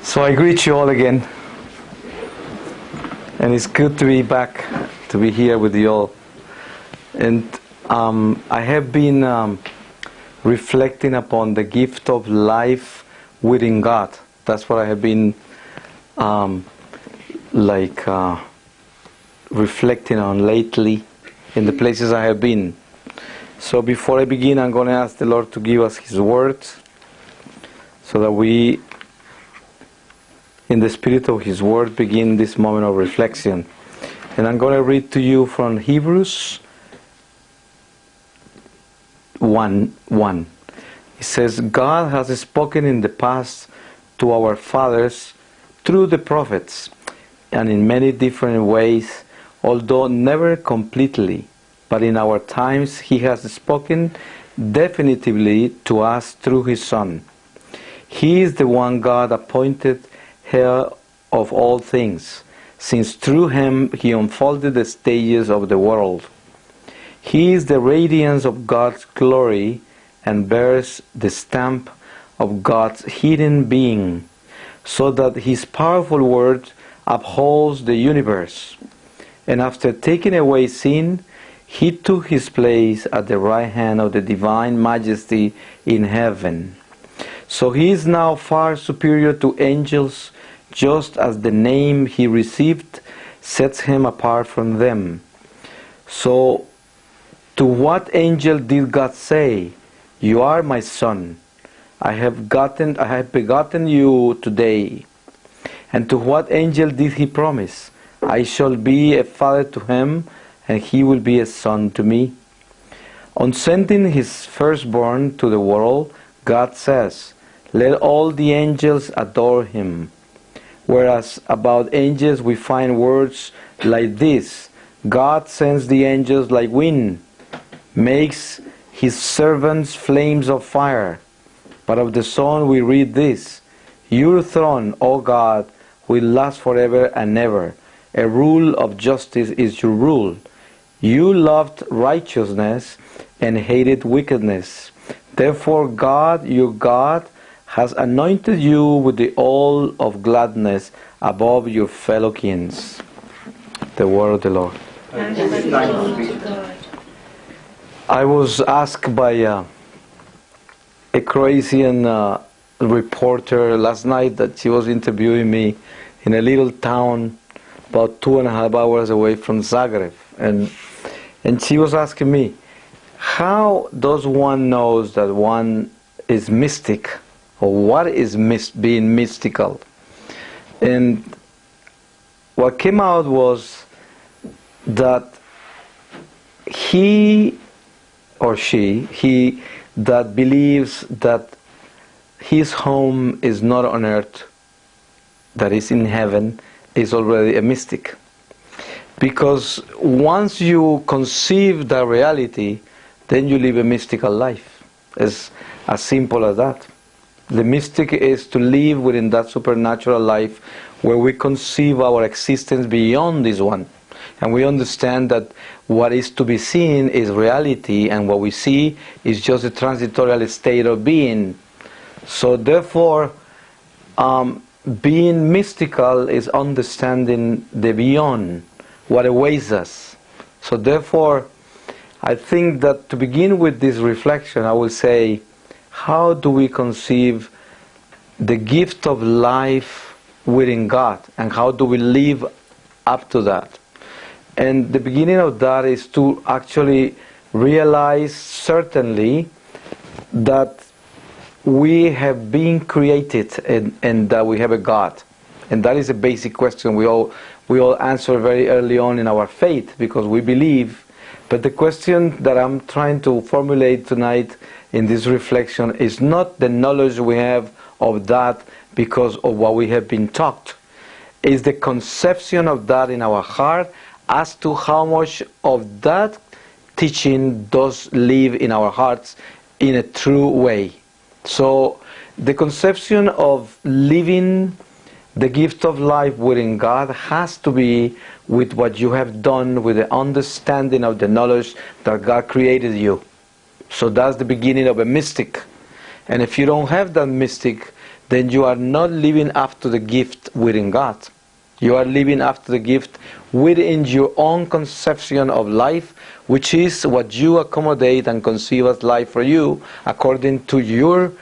So I greet you all again, and it's good to be back, to be here with you all. And I have been reflecting upon the gift of life within God. That's what I have been reflecting on lately in the places I have been. So before I begin, I'm going to ask the Lord to give us His Word, so that we, in the spirit of His Word, begin this moment of reflection. And I'm going to read to you from Hebrews 1:1. It says, God has spoken in the past to our fathers through the prophets, and in many different ways, although never completely, but in our times He has spoken definitively to us through His Son. He is the one God appointed heir of all things, since through Him He unfolded the stages of the world. He is the radiance of God's glory and bears the stamp of God's hidden being, so that His powerful word upholds the universe. And after taking away sin, He took His place at the right hand of the divine majesty in heaven. So He is now far superior to angels, just as the name He received sets Him apart from them. So, to what angel did God say, "You are my Son, I have begotten you today"? And to what angel did He promise, "I shall be a father to him, and he will be a son to me"? On sending His firstborn to the world, God says, "Let all the angels adore Him." Whereas about angels we find words like this: God sends the angels like wind, makes His servants flames of fire. But of the Son we read this: Your throne, O God, will last forever and ever. A rule of justice is your rule. You loved righteousness and hated wickedness. Therefore God, your God, has anointed you with the oil of gladness above your fellow kings. The word of the Lord. I was asked by a Croatian reporter last night that she was interviewing me in a little town about 2.5 hours away from Zagreb, and she was asking me, how does one know that one is mystic, or what is being mystical? And what came out was that he that believes that his home is not on earth, that is in heaven, is already a mystic. Because once you conceive that reality, then you live a mystical life. It's as simple as that. The mystic is to live within that supernatural life where we conceive our existence beyond this one. And we understand that what is to be seen is reality, and what we see is just a transitory state of being. So therefore, being mystical is understanding the beyond, what awaits us. So therefore, I think that to begin with this reflection, I will say, how do we conceive the gift of life within God, and how do we live up to that? And the beginning of that is to actually realize certainly that we have been created and that we have a God. And that is a basic question we all answer very early on in our faith, because we believe. But the question that I'm trying to formulate tonight in this reflection is not the knowledge we have of that because of what we have been taught. It's the conception of that in our heart as to how much of that teaching does live in our hearts in a true way. So the conception of living the gift of life within God has to be with what you have done, with the understanding of the knowledge that God created you. So that's the beginning of a mystic. And if you don't have that mystic, then you are not living after the gift within God. You are living after the gift within your own conception of life, which is what you accommodate and conceive as life for you, according to your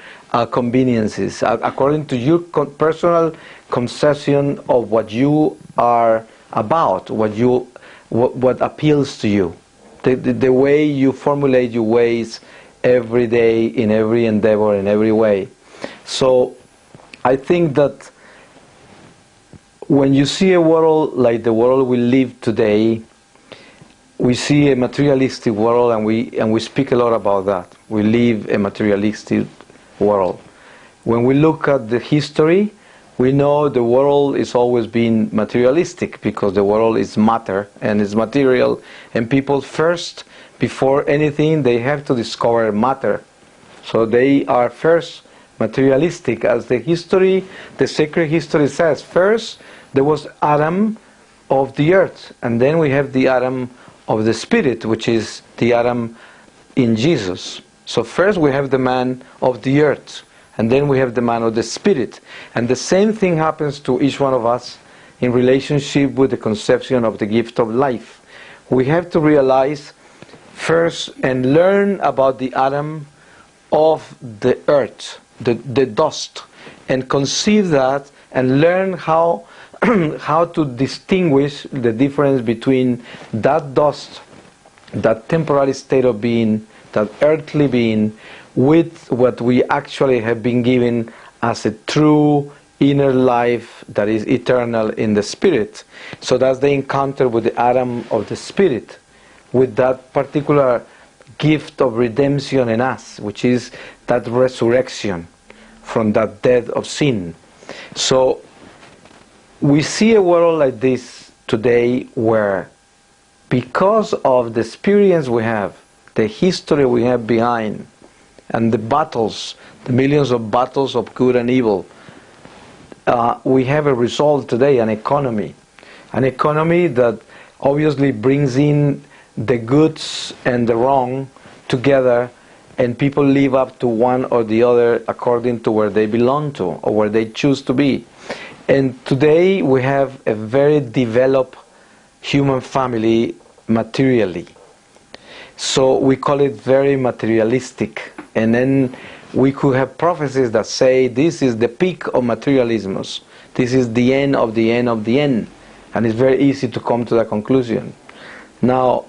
conveniences, according to your personal conception of what you are about, what appeals to you, the way you formulate your ways every day, in every endeavor, in every way. So I think that when you see a world like the world we live today, we see a materialistic world, and we speak a lot about that. We live a materialistic world. When we look at the history, we know the world is always been materialistic, because the world is matter and is material, and people first, before anything, they have to discover matter. So they are first materialistic, as the history, the sacred history says. First there was Adam of the earth, and then we have the Adam of the Spirit, which is the Adam in Jesus. So first we have the man of the earth, and then we have the man of the Spirit. And the same thing happens to each one of us in relationship with the conception of the gift of life. We have to realize first and learn about the Adam of the earth, the dust, and conceive that, and learn how to distinguish the difference between that dust, that temporary state of being, that earthly being, with what we actually have been given as a true inner life that is eternal in the Spirit. So that's the encounter with the Adam of the Spirit, with that particular gift of redemption in us, which is that resurrection from that death of sin. So we see a world like this today, where because of the experience we have, the history we have behind, and the battles, the millions of battles of good and evil, we have a result today, an economy that obviously brings in the goods and the wrong together, and people live up to one or the other according to where they belong to, or where they choose to be. And today we have a very developed human family materially. So we call it very materialistic. And then we could have prophecies that say this is the peak of materialism. This is the end of the end of the end. And it's very easy to come to that conclusion. Now,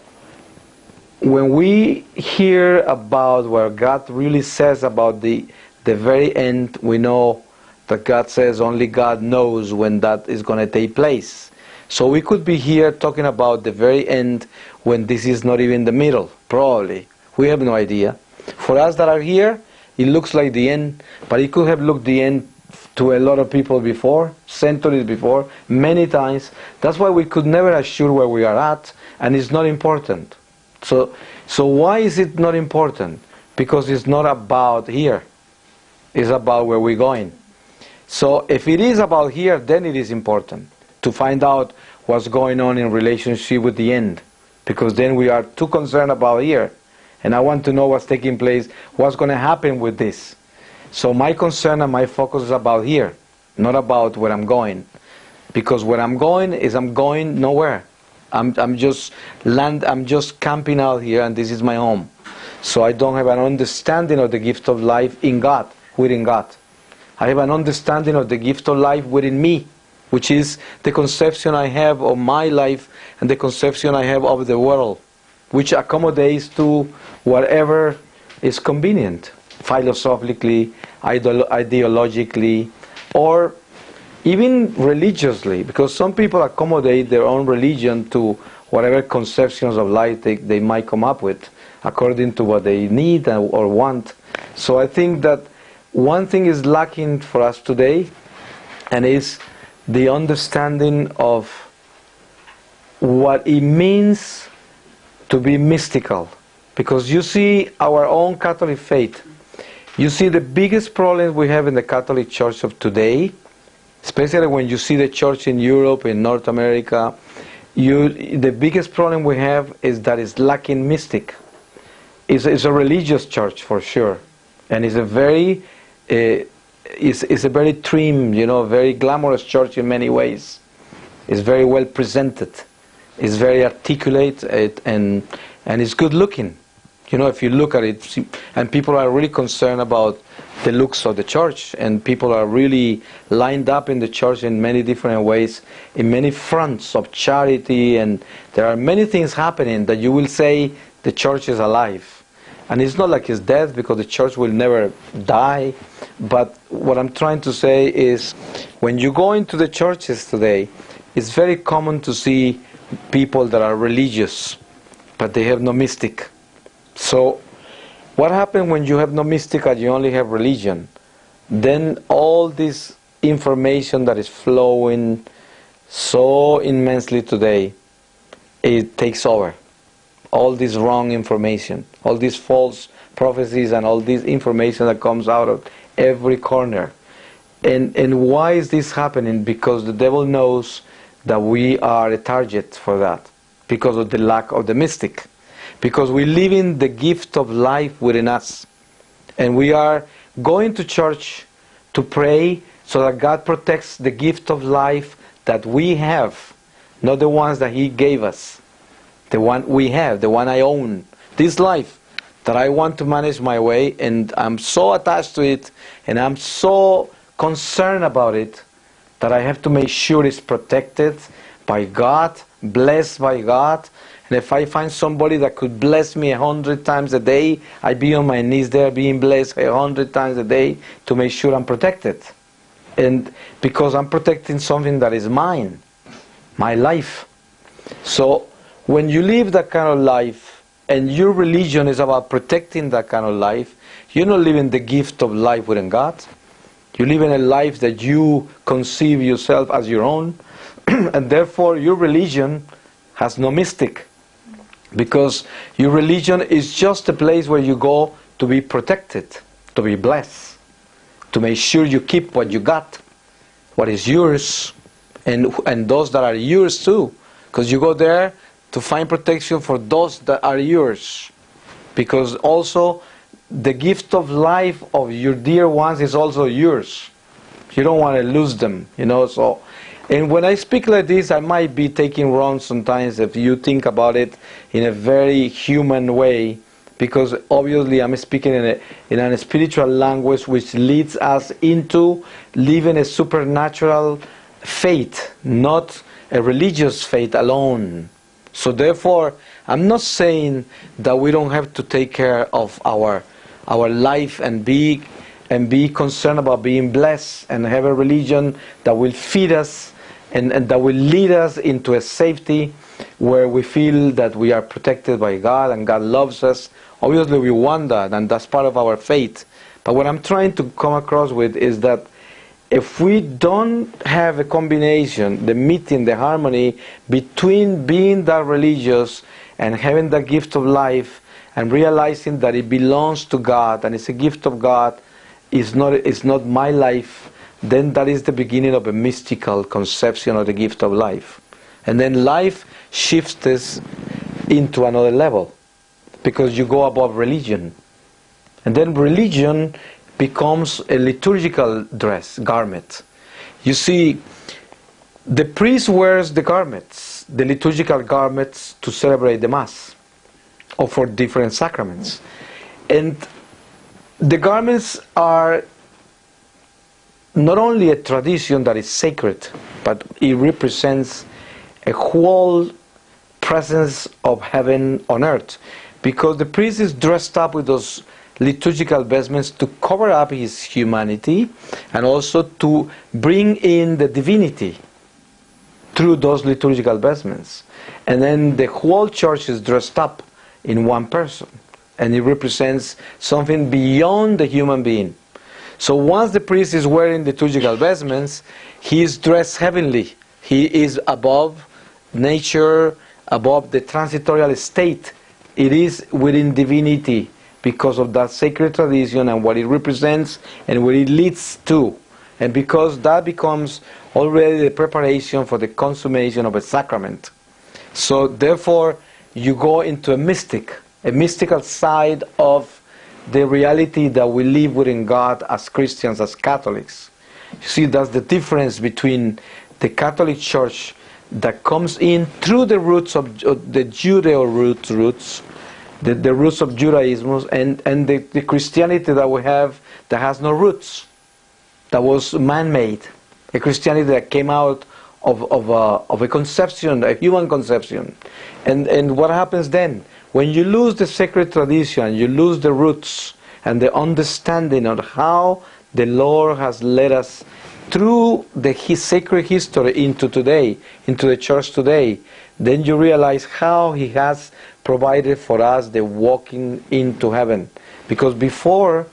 when we hear about where God really says about the very end, we know that God says only God knows when that is going to take place. So we could be here talking about the very end when this is not even the middle, probably. We have no idea. For us that are here, it looks like the end, but it could have looked the end to a lot of people before, centuries before, many times. That's why we could never assure where we are at, and it's not important. So why is it not important? Because it's not about here. It's about where we're going. So if it is about here, then it is important to find out what's going on in relationship with the end. Because then we are too concerned about here. And I want to know what's taking place, what's going to happen with this. So my concern and my focus is about here, not about where I'm going. Because where I'm going is I'm going nowhere. I'm just camping out here, and this is my home. So I don't have an understanding of the gift of life in God, within God. I have an understanding of the gift of life within me, which is the conception I have of my life and the conception I have of the world, which accommodates to whatever is convenient, philosophically, ideologically, or even religiously, because some people accommodate their own religion to whatever conceptions of life they might come up with, according to what they need or want. So I think that one thing is lacking for us today, and is the understanding of what it means to be mystical, Because you see our own Catholic faith. You see the biggest problem we have in the Catholic Church of today, especially when you see the church in Europe, in North America, the biggest problem we have is that it's lacking mystic. It's a religious church for sure, and it's a very it's a very trim, very glamorous church in many ways. It's very well presented. It's very articulate, and it's good looking. If you look at it, and people are really concerned about the looks of the church, and people are really lined up in the church in many different ways, in many fronts of charity, and there are many things happening that you will say the church is alive. And it's not like it's dead, because the church will never die. But what I'm trying to say is, when you go into the churches today, it's very common to see people that are religious, but they have no mystic. So, what happens when you have no mystic and you only have religion? Then all this information that is flowing so immensely today, it takes over. All this wrong information, all these false prophecies, and all this information that comes out of every corner. And why is this happening? Because the devil knows that we are a target for that, because of the lack of the mystic. Because we live in the gift of life within us. And we are going to church to pray so that God protects the gift of life that we have, not the ones that He gave us. The one we have, the one I own. This life that I want to manage my way, and I'm so attached to it, and I'm so concerned about it, that I have to make sure it's protected by God, blessed by God. And if I find somebody that could bless me 100 times a day, I'd be on my knees there being blessed 100 times a day to make sure I'm protected. And because I'm protecting something that is mine, my life. So when you live that kind of life, and your religion is about protecting that kind of life, you're not living the gift of life within God. You live in a life that you conceive yourself as your own, and therefore your religion has no mystic. Because your religion is just a place where you go to be protected, to be blessed, to make sure you keep what you got, what is yours, and those that are yours too. Because you go there to find protection for those that are yours. Because also the gift of life of your dear ones is also yours. You don't want to lose them, so. And when I speak like this, I might be taking wrong sometimes if you think about it in a very human way, because obviously I'm speaking in a spiritual language which leads us into living a supernatural faith, not a religious faith alone. So therefore, I'm not saying that we don't have to take care of our life and be concerned about being blessed and have a religion that will feed us and that will lead us into a safety where we feel that we are protected by God and God loves us. Obviously we want that, and that's part of our faith. But what I'm trying to come across with is that if we don't have a combination, the meeting, the harmony between being that religious and having the gift of life and realizing that it belongs to God and it's a gift of God, it's not my life, then that is the beginning of a mystical conception of the gift of life. And then life shifts this into another level, because you go above religion. And then religion becomes a liturgical garment. You see, the priest wears the garments, the liturgical garments, to celebrate the Mass or for different sacraments. And the garments are not only a tradition that is sacred, but it represents a whole presence of heaven on earth. Because the priest is dressed up with those liturgical vestments to cover up his humanity and also to bring in the divinity through those liturgical vestments. And then the whole church is dressed up in one person, and it represents something beyond the human being. So once the priest is wearing liturgical vestments, he is dressed heavenly. He is above nature, above the transitorial state it is within divinity because of that sacred tradition and what it represents and what it leads to. And because that becomes already the preparation for the consummation of a sacrament. So therefore, you go into a mystical side of the reality that we live within God as Christians, as Catholics. You see, that's the difference between the Catholic Church that comes in through the roots of the Judeo roots, the roots of Judaism, and the Christianity that we have that has no roots, that was man-made, a Christianity that came out of a conception, a human conception. And what happens then? When you lose the sacred tradition, you lose the roots and the understanding of how the Lord has led us through his sacred history into today, into the church today, then you realize how He has provided for us the walking into heaven. Because before,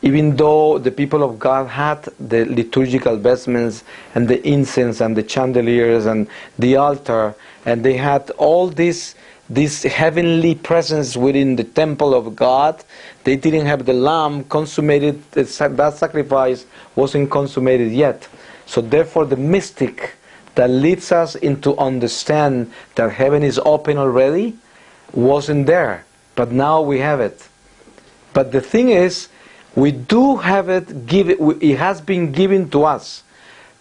even though the people of God had the liturgical vestments and the incense and the chandeliers and the altar, and they had all this heavenly presence within the temple of God, they didn't have the lamb consummated. That sacrifice wasn't consummated yet. So therefore the mystic that leads us into understand that heaven is open already wasn't there. But now we have it. But the thing is, we do have it, it has been given to us.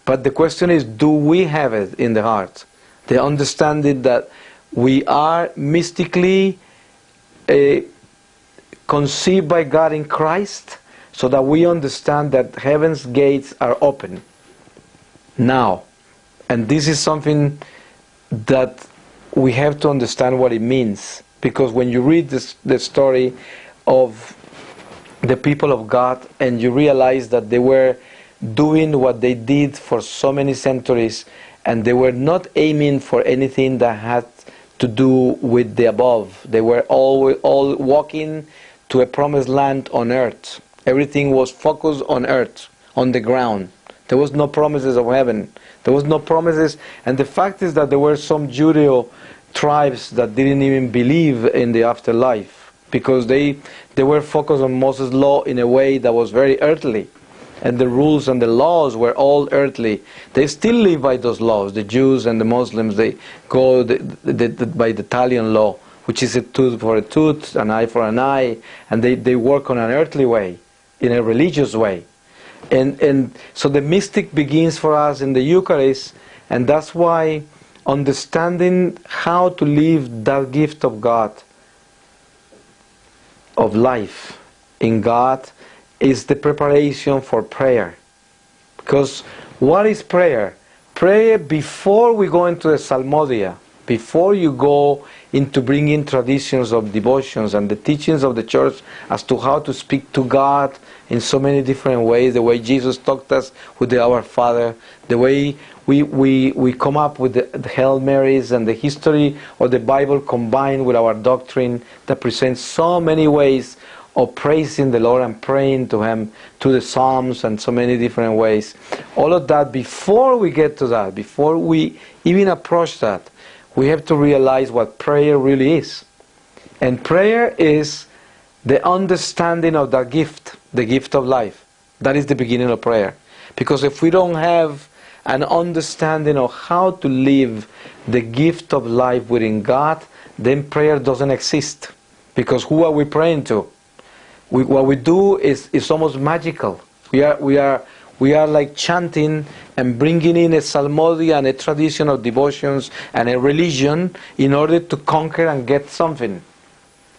But the question is, do we have it in the heart? The understanding that we are mystically conceived by God in Christ, so that we understand that heaven's gates are open now. And this is something that we have to understand what it means. Because when you read the story of the people of God and you realize that they were doing what they did for so many centuries, and they were not aiming for anything that had to do with the above. They were all walking to a promised land on earth. Everything was focused on earth, on the ground. There was no promises of heaven. There was no promises. And the fact is that there were some Judeo tribes that didn't even believe in the afterlife, because they were focused on Moses' law in a way that was very earthly. And the rules and the laws were all earthly. They still live by those laws. The Jews and the Muslims, they go by the Italian law, which is a tooth for a tooth, an eye for an eye, and they work on an earthly way, in a religious way. And so the mystic begins for us in the Eucharist, and that's why understanding how to live that gift of God, of life in God, is the preparation for prayer. Because what is prayer? Prayer, before we go into the Psalmodia, before you go into bringing traditions of devotions and the teachings of the church as to how to speak to God in so many different ways, the way Jesus taught us with Our Father, the way we come up with the Hail Marys and the history of the Bible combined with our doctrine that presents so many ways of praising the Lord and praying to Him through the Psalms and so many different ways. All of that, before we get to that, before we even approach that, we have to realize what prayer really is. And prayer is the understanding of that gift, the gift of life. That is the beginning of prayer. Because if we don't have an understanding of how to live the gift of life within God, then prayer doesn't exist. Because who are we praying to? What we do is almost magical. We are like chanting and bringing in a psalmody and a tradition of devotions and a religion in order to conquer and get something.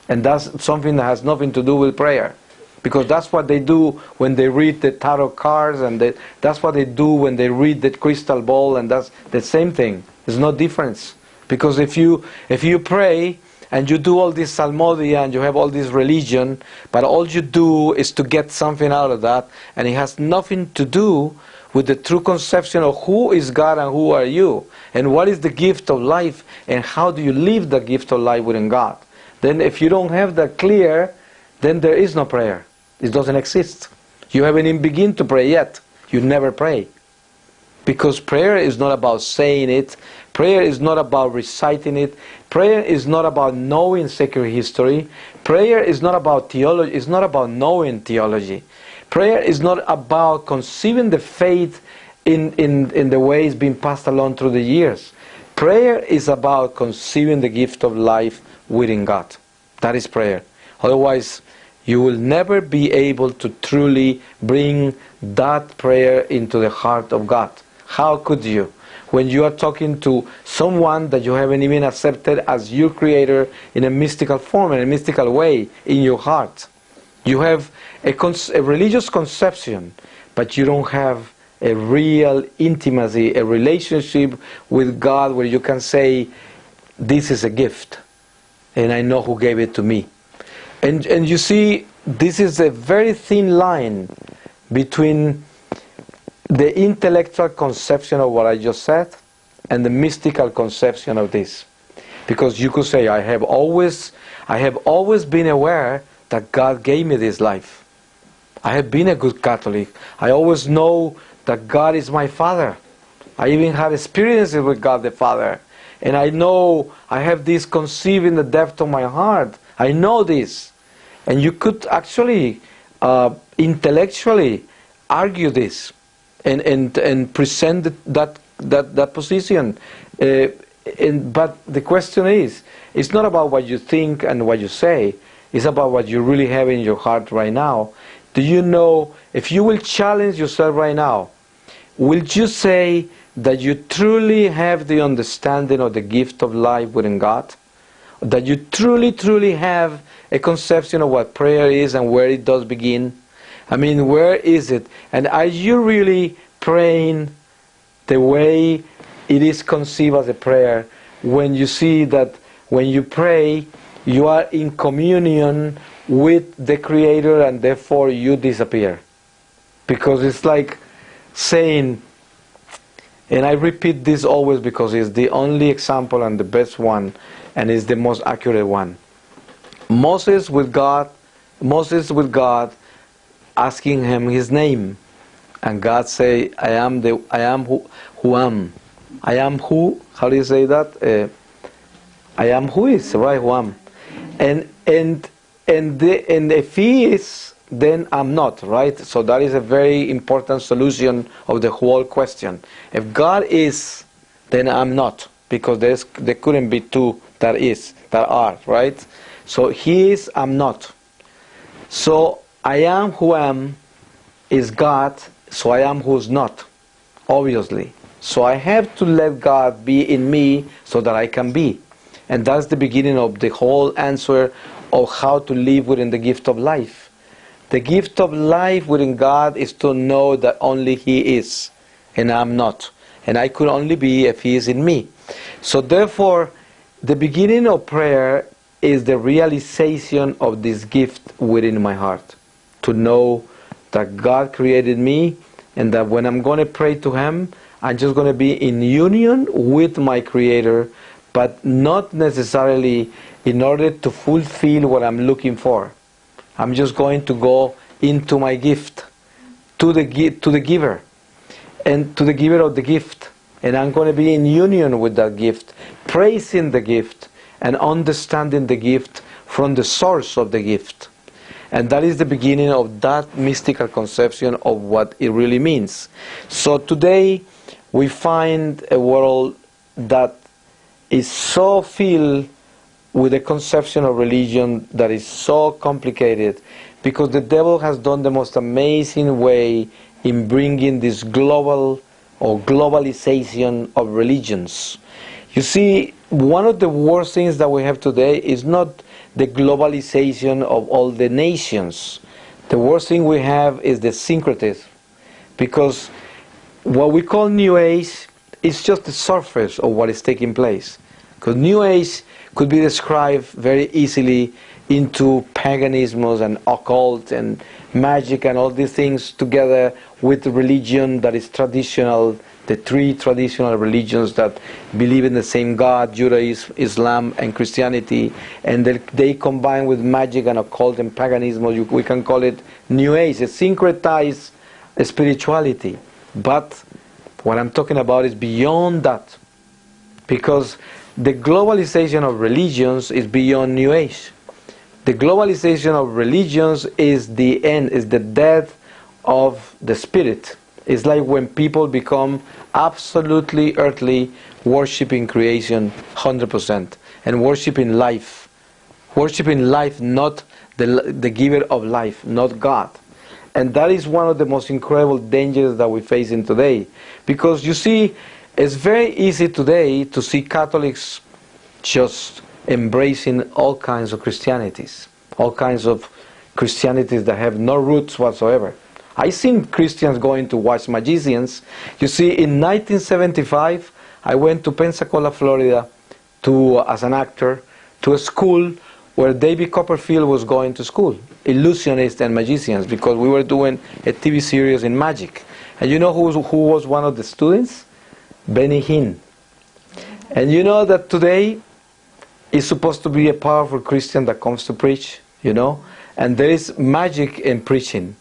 And that's something that has nothing to do with prayer. Because that's what they do when they read the tarot cards, and that's what they do when they read the crystal ball, and that's the same thing. There's no difference. Because if you pray and you do all this psalmodia and you have all this religion, but all you do is to get something out of that, and it has nothing to do with the true conception of who is God and who are you, and what is the gift of life, and how do you live the gift of life within God. Then if you don't have that clear, then there is no prayer. It doesn't exist. You haven't even begun to pray yet. You never pray. Because prayer is not about saying it. Prayer is not about reciting it. Prayer is not about knowing sacred history. Prayer is not about theology. It's not about knowing theology. Prayer is not about conceiving the faith in the way it's been passed along through the years. Prayer is about conceiving the gift of life within God. That is prayer. Otherwise, you will never be able to truly bring that prayer into the heart of God. How could you? When you are talking to someone that you haven't even accepted as your creator in a mystical form, in a mystical way, in your heart. You have a religious conception, but you don't have a real intimacy, a relationship with God where you can say, this is a gift, and I know who gave it to me. And you see, this is a very thin line between the intellectual conception of what I just said and the mystical conception of this. Because you could say, I have always been aware that God gave me this life. I have been a good Catholic. I always know that God is my Father. I even have experiences with God the Father. And I know I have this conceived in the depth of my heart. I know this. And you could actually intellectually argue this and present that position. But the question is, it's not about what you think and what you say. It's about what you really have in your heart right now. Do you know, if you will challenge yourself right now, will you say that you truly have the understanding of the gift of life within God? That you truly have a conception of what prayer is and where it does begin? I mean, where is it? And are you really praying the way it is conceived as a prayer, when you see that when you pray, you are in communion with the Creator and therefore you disappear? Because it's like saying, and I repeat this always because it's the only example and the best one, and it's the most accurate one. Moses with God asking him his name, and God say, I am who am. I am who? How do you say that? I am who is, right? Who am. And if he is, then I'm not, right? So that is a very important solution of the whole question. If God is, then I'm not, because there couldn't be two that are, right? So he is, I'm not. So I am who am is God, so I am who's not, obviously. So I have to let God be in me so that I can be. And that's the beginning of the whole answer of how to live within the gift of life. The gift of life within God is to know that only He is, and I'm not. And I could only be if He is in me. So therefore, the beginning of prayer is the realization of this gift within my heart. To know that God created me, and that when I'm going to pray to Him, I'm just going to be in union with my Creator, but not necessarily in order to fulfill what I'm looking for. I'm just going to go into my gift, to the giver, and to the giver of the gift. And I'm going to be in union with that gift, praising the gift, and understanding the gift from the source of the gift. And that is the beginning of that mystical conception of what it really means. So today we find a world that is so filled with a conception of religion that is so complicated, because the devil has done the most amazing way in bringing this global or globalization of religions. You see, one of the worst things that we have today is not the globalization of all the nations. The worst thing we have is the syncretism, because what we call New Age is just the surface of what is taking place. Because New Age could be described very easily into paganism and occult and magic and all these things together with religion that is traditional, the three traditional religions that believe in the same God, Judaism, Islam and Christianity, and they combine with magic and occult and paganism. We can call it New Age, a syncretized spirituality. But what I'm talking about is beyond that. because the globalization of religions is beyond New Age. The globalization of religions is the end, is the death of the spirit. It's like when people become absolutely earthly, worshipping creation 100%, and worshipping life. Worshipping life, not the giver of life, not God. And that is one of the most incredible dangers that we face in today. Because you see, it's very easy today to see Catholics just embracing all kinds of Christianities. All kinds of Christianities that have no roots whatsoever. I've seen Christians going to watch magicians. You see, in 1975, I went to Pensacola, Florida, as an actor, to a school where David Copperfield was going to school. Illusionists and magicians, because we were doing a TV series in magic. And you know who was one of the students? Benny Hinn. And you know that today is supposed to be a powerful Christian that comes to preach, you know? And there is magic in preaching.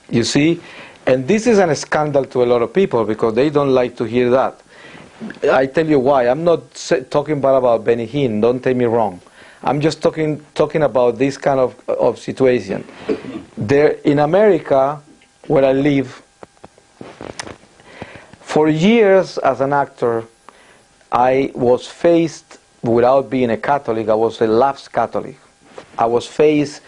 You see? And this is a scandal to a lot of people because they don't like to hear that. I tell you why. I'm not talking bad about Benny Hinn, don't take me wrong. I'm just talking about this kind of situation. There in America, where I live, for years as an actor, I was faced, without being a Catholic, I was a lapsed Catholic. I was faced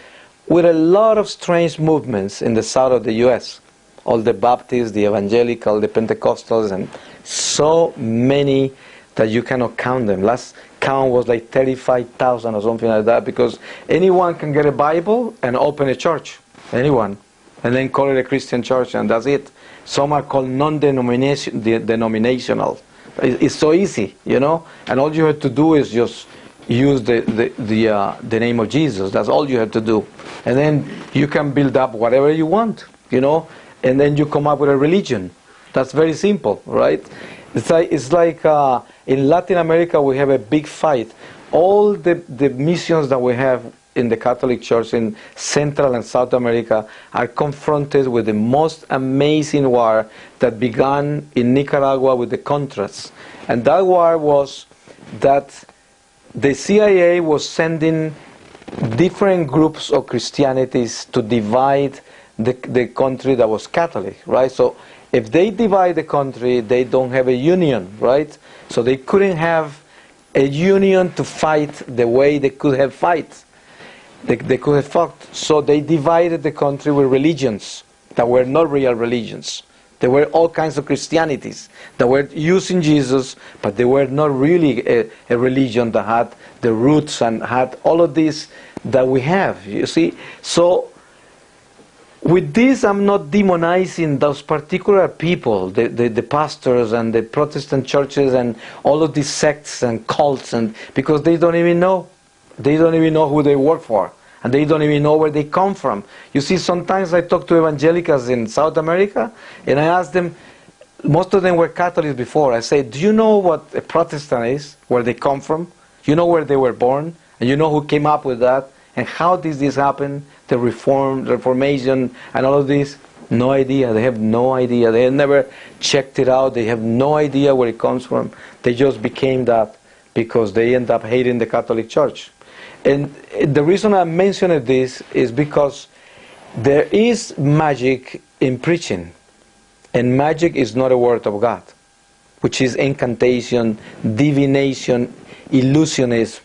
with a lot of strange movements in the south of the U.S. All the Baptists, the Evangelical, the Pentecostals, and so many that you cannot count them. Last count was like 35,000 or something like that, because anyone can get a Bible and open a church. Anyone. And then call it a Christian church, and that's it. Some are called non-denominational. It's so easy, you know? And all you have to do is just use the name of Jesus. That's all you have to do. And then you can build up whatever you want, you know? And then you come up with a religion. That's very simple, right? It's like in Latin America we have a big fight. All the missions that we have in the Catholic Church in Central and South America are confronted with the most amazing war that began in Nicaragua with the Contras. And that war was that the CIA was sending different groups of Christianities to divide the country that was Catholic, right? So if they divide the country, they don't have a union, right? So they couldn't have a union to fight the way they could have fight. They could have fought. So they divided the country with religions that were not real religions. There were all kinds of Christianities that were using Jesus, but they were not really a religion that had the roots and had all of this that we have, you see. So with this, I'm not demonizing those particular people, the pastors and the Protestant churches and all of these sects and cults, and because they don't even know. They don't even know who they work for. And they don't even know where they come from. You see, sometimes I talk to evangelicals in South America, and I ask them, most of them were Catholics before. I say, do you know what a Protestant is, where they come from? You know where they were born? And you know who came up with that? And how did this happen? The Reformation, and all of this? No idea. They have no idea. They have never checked it out. They have no idea where it comes from. They just became that because they end up hating the Catholic Church. And the reason I mentioned this is because there is magic in preaching. And magic is not a word of God, which is incantation, divination, illusionism,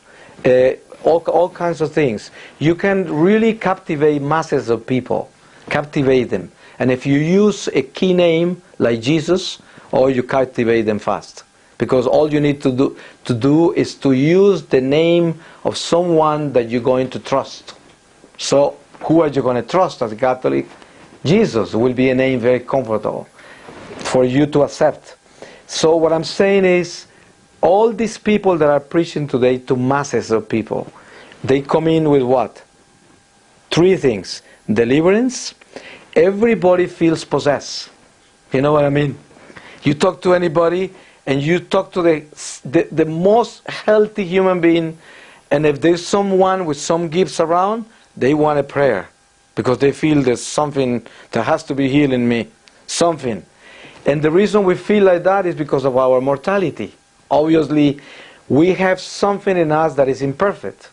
all kinds of things. You can really captivate masses of people, captivate them. And if you use a key name like Jesus, or you captivate them fast. Because all you need to do is to use the name of someone that you're going to trust. So who are you going to trust as a Catholic? Jesus will be a name very comfortable for you to accept. So what I'm saying is, all these people that are preaching today to masses of people, they come in with what? Three things. Deliverance. Everybody feels possessed. You know what I mean? You talk to anybody, and you talk to the most healthy human being, and if there's someone with some gifts around, they want a prayer, because they feel there's something that has to be healed in me. Something. And the reason we feel like that is because of our mortality. obviously we have something in us that is imperfect,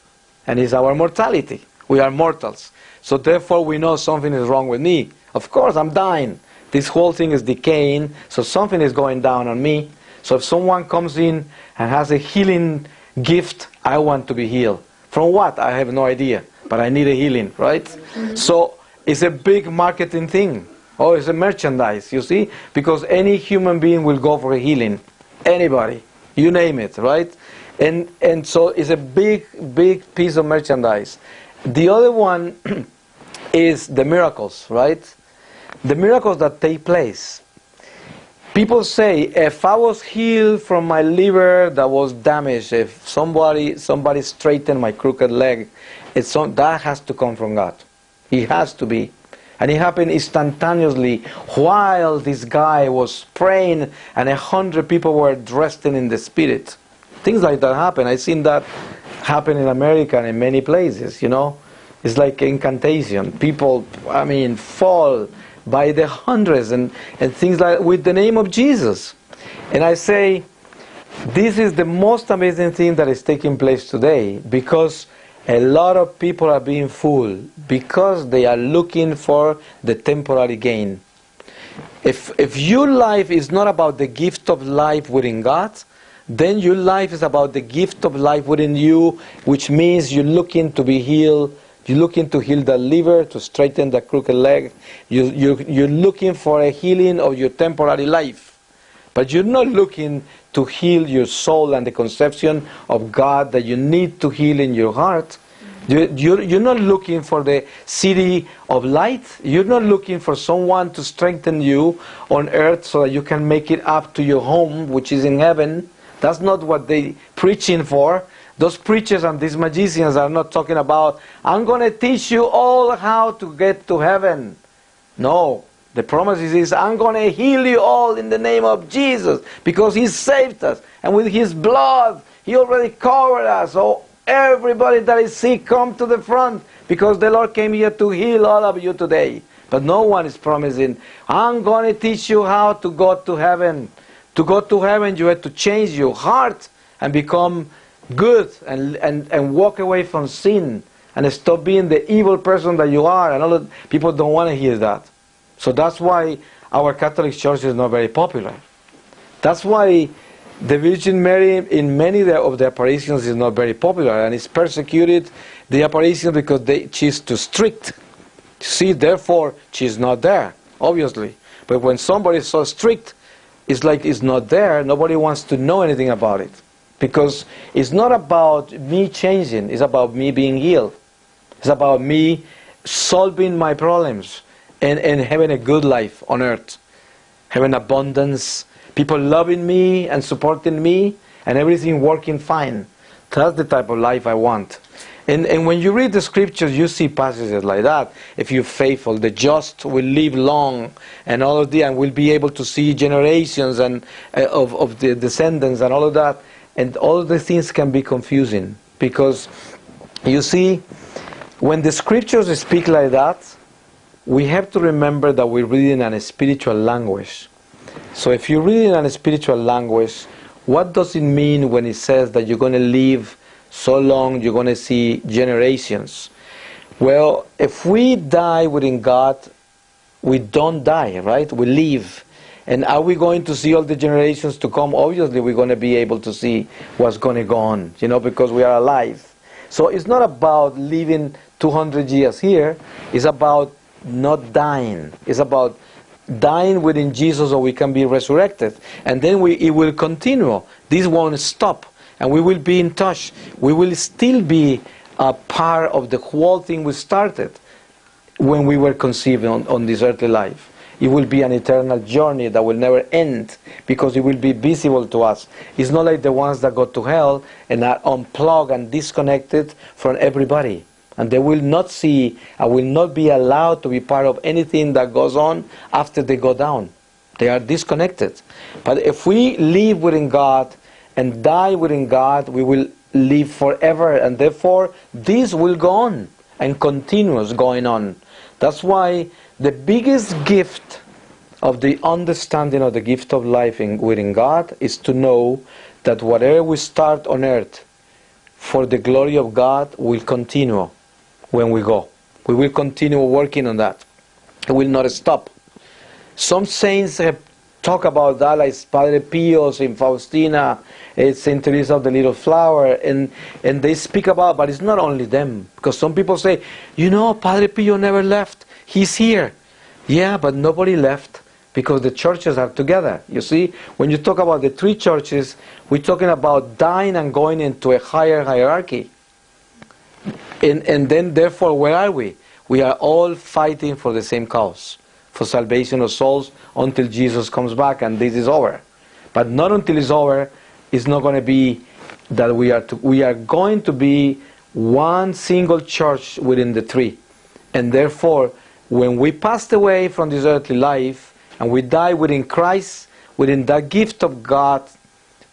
and is our mortality. We are mortals. So therefore we know something is wrong with me. Of course, I'm dying. This whole thing is decaying, so something is going down on me. So if someone comes in and has a healing gift, I want to be healed. From what? I have no idea, but I need a healing, right? So it's a big marketing thing. Oh, it's a merchandise, you see? Because any human being will go for a healing. Anybody. You name it, right? And so it's a big piece of merchandise. The other one is the miracles, right? The miracles that take place. People say, if I was healed from my liver that was damaged, if somebody straightened my crooked leg, that has to come from God. It has to be. And it happened instantaneously while this guy was praying and 100 people were dressed in the Spirit. Things like that happen. I've seen that happen in America and in many places, you know. It's like incantation. People, fall by the hundreds and things like with the name of Jesus. And I say, this is the most amazing thing that is taking place today, because a lot of people are being fooled because they are looking for the temporary gain. If your life is not about the gift of life within God, then your life is about the gift of life within you, which means you're looking to be healed. You're looking to heal the liver, to straighten the crooked leg. You're looking for a healing of your temporary life. But you're not looking to heal your soul and the conception of God that you need to heal in your heart. You're not looking for the city of light. You're not looking for someone to strengthen you on earth so that you can make it up to your home, which is in heaven. That's not what they're preaching for. Those preachers and these magicians are not talking about, I'm going to teach you all how to get to heaven. No. The promise is, I'm going to heal you all in the name of Jesus, because He saved us. And with His blood, He already covered us. So everybody that is sick, come to the front, because the Lord came here to heal all of you today. But no one is promising, I'm going to teach you how to go to heaven. To go to heaven, you have to change your heart and become good and walk away from sin and stop being the evil person that you are. And all of people don't want to hear that. So that's why our Catholic Church is not very popular. That's why the Virgin Mary in many of the apparitions is not very popular, and is persecuted, the apparition, because she's too strict. See, therefore she's not there, obviously. But when somebody is so strict, it's like it's not there. Nobody wants to know anything about it. Because it's not about me changing, it's about me being healed. It's about me solving my problems and having a good life on earth. Having abundance, people loving me and supporting me, and everything working fine. That's the type of life I want. And when you read the scriptures, you see passages like that. If you're faithful, the just will live long, and all of and will be able to see generations and of the descendants and all of that. And all of the things can be confusing, because you see, when the scriptures speak like that, we have to remember that we're reading in a spiritual language. So if you're reading in a spiritual language, what does it mean when it says that you're going to live so long, you're going to see generations? Well, if we die within God, we don't die, right? We live. And are we going to see all the generations to come? Obviously, we're going to be able to see what's going to go on, because we are alive. So it's not about living 200 years here. It's about not dying. It's about dying within Jesus so we can be resurrected. And then it will continue. This won't stop. And we will be in touch. We will still be a part of the whole thing we started when we were conceived on this earthly life. It will be an eternal journey that will never end, because it will be visible to us. It's not like the ones that go to hell and are unplugged and disconnected from everybody. And they will not see and will not be allowed to be part of anything that goes on after they go down. They are disconnected. But if we live within God and die within God, we will live forever. And therefore, this will go on and continues going on. That's why the biggest gift of the understanding of the gift of life within God is to know that whatever we start on earth for the glory of God will continue when we go. We will continue working on that. It will not stop. Some saints have talked about that, like Padre Pio, Saint Faustina, Saint Teresa of the Little Flower, and they speak about, but it's not only them. Because some people say, Padre Pio never left. He's here. Yeah, but nobody left because the churches are together. You see, when you talk about the three churches, we're talking about dying and going into a higher hierarchy. And then, therefore, where are we? We are all fighting for the same cause, for salvation of souls until Jesus comes back, and this is over. But not until it's over, it's not going to be that we are going to be one single church within the three. And therefore, when we passed away from this earthly life, and we die within Christ, within that gift of God,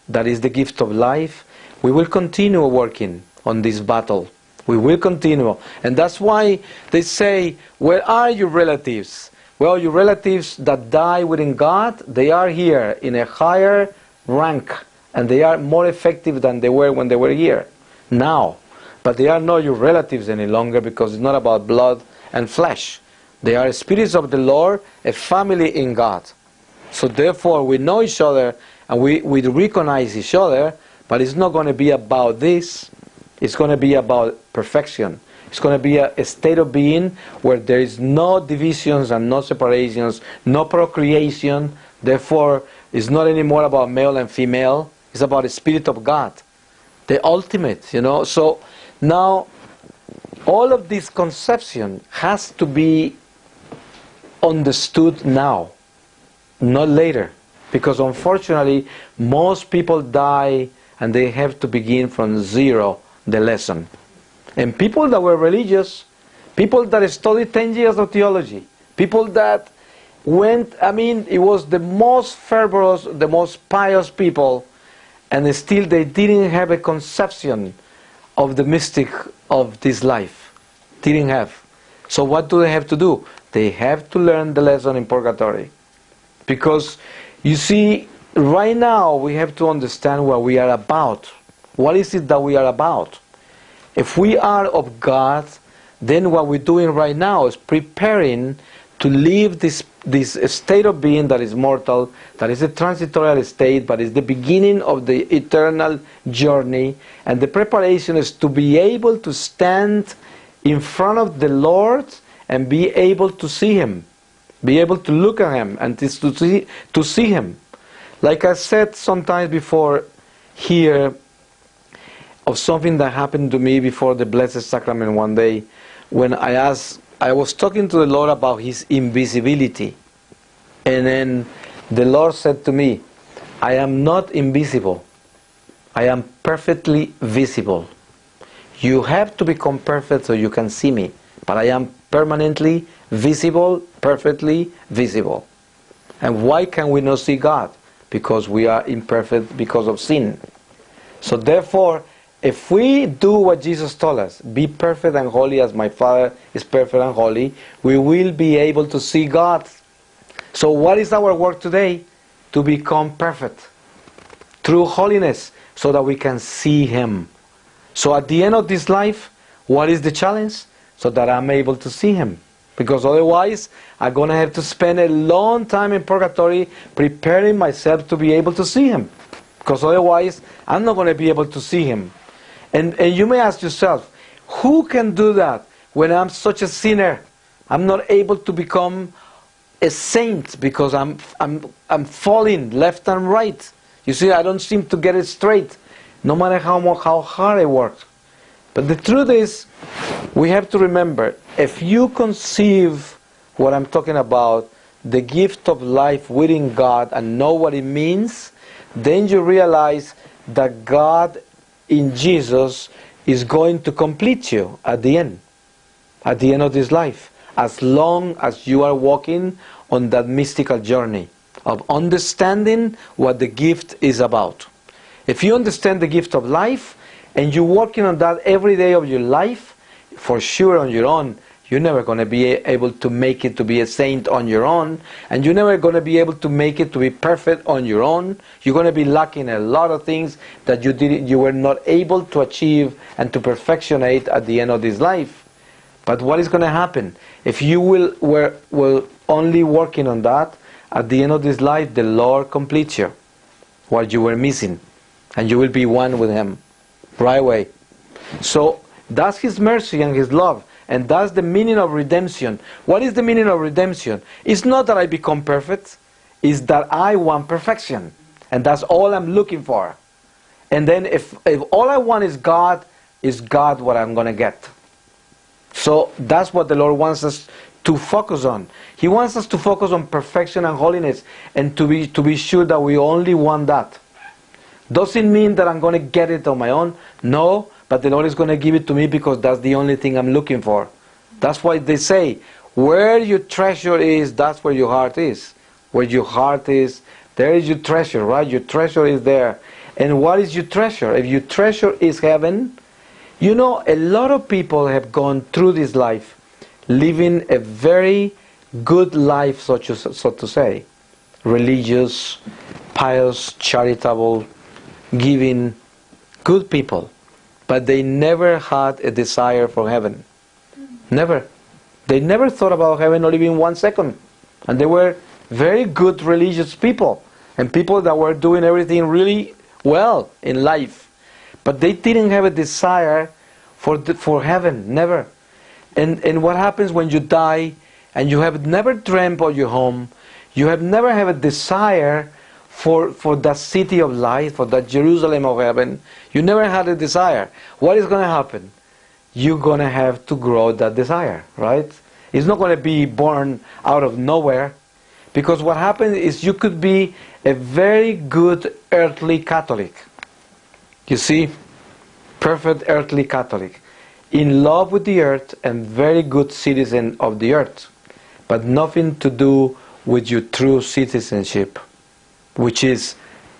that is the gift of life, we will continue working on this battle. We will continue. And that's why they say, where are your relatives? Well, your relatives that die within God, they are here in a higher rank. And they are more effective than they were when they were here. Now. But they are not your relatives any longer, because it's not about blood and flesh. They are spirits of the Lord, a family in God. So therefore we know each other and we recognize each other, but it's not going to be about this. It's going to be about perfection. It's going to be a state of being where there is no divisions and no separations, no procreation. Therefore, it's not anymore about male and female. It's about the Spirit of God, the ultimate, So now, all of this conception has to be understood now, not later. Because unfortunately, most people die and they have to begin from zero the lesson. And people that were religious, people that studied 10 years of theology, people that went, it was the most fervorous, the most pious people, and still they didn't have a conception of the mystic of this life. Didn't have. So what do they have to do? They have to learn the lesson in Purgatory. Because, you see, right now we have to understand what we are about. What is it that we are about? If we are of God, then what we're doing right now is preparing to leave this state of being that is mortal, that is a transitory state, but is the beginning of the eternal journey. And the preparation is to be able to stand in front of the Lord and be able to see Him, be able to look at Him and to see Him. Like I said sometimes before here, of something that happened to me before the Blessed Sacrament one day, when I was talking to the Lord about His invisibility. And then the Lord said to me, I am not invisible. I am perfectly visible. You have to become perfect so you can see me. But I am permanently visible, perfectly visible. And why can we not see God? Because we are imperfect because of sin. So therefore, if we do what Jesus told us, be perfect and holy as my Father is perfect and holy, we will be able to see God. So what is our work today? To become perfect through holiness so that we can see Him. So at the end of this life, what is the challenge? So that I'm able to see Him. Because otherwise, I'm going to have to spend a long time in Purgatory preparing myself to be able to see Him. Because otherwise, I'm not going to be able to see Him. And you may ask yourself, who can do that when I'm such a sinner? I'm not able to become a saint because I'm falling left and right. You see, I don't seem to get it straight, no matter how hard I work. But the truth is, we have to remember, if you conceive what I'm talking about, the gift of life within God, and know what it means, then you realize that God in Jesus is going to complete you at the end of this life, as long as you are walking on that mystical journey of understanding what the gift is about. If you understand the gift of life and you're working on that every day of your life, for sure on your own, You're never going to be able to make it to be a saint on your own, and you're never going to be able to make it to be perfect on your own. You're going to be lacking a lot of things that you were not able to achieve and to perfectionate at the end of this life. But what is going to happen? If you were only working on that, at the end of this life, the Lord completes you what you were missing, and you will be one with Him right away. So that's His mercy and His love. And that's the meaning of redemption. What is the meaning of redemption? It's not that I become perfect. It's that I want perfection. And that's all I'm looking for. And then if all I want is God what I'm going to get. So that's what the Lord wants us to focus on. He wants us to focus on perfection and holiness, and to be sure that we only want that. Doesn't mean that I'm going to get it on my own. No. But the Lord is going to give it to me because that's the only thing I'm looking for. That's why they say, where your treasure is, that's where your heart is. Where your heart is, there is your treasure, right? Your treasure is there. And what is your treasure? If your treasure is heaven, you know, a lot of people have gone through this life living a very good life, so to say. Religious, pious, charitable, giving, good people. But they never had a desire for heaven. Never. They never thought about heaven, not even 1 second. And they were very good religious people. And people that were doing everything really well in life. But they didn't have a desire for heaven. Never. And what happens when you die and you have never dreamt of your home, you have never had a desire for that city of light, for that Jerusalem of heaven, you never had a desire. What is going to happen? You're going to have to grow that desire, right? It's not going to be born out of nowhere. Because what happens is you could be a very good earthly Catholic. You see? Perfect earthly Catholic. In love with the earth and very good citizen of the earth. But nothing to do with your true citizenship, which is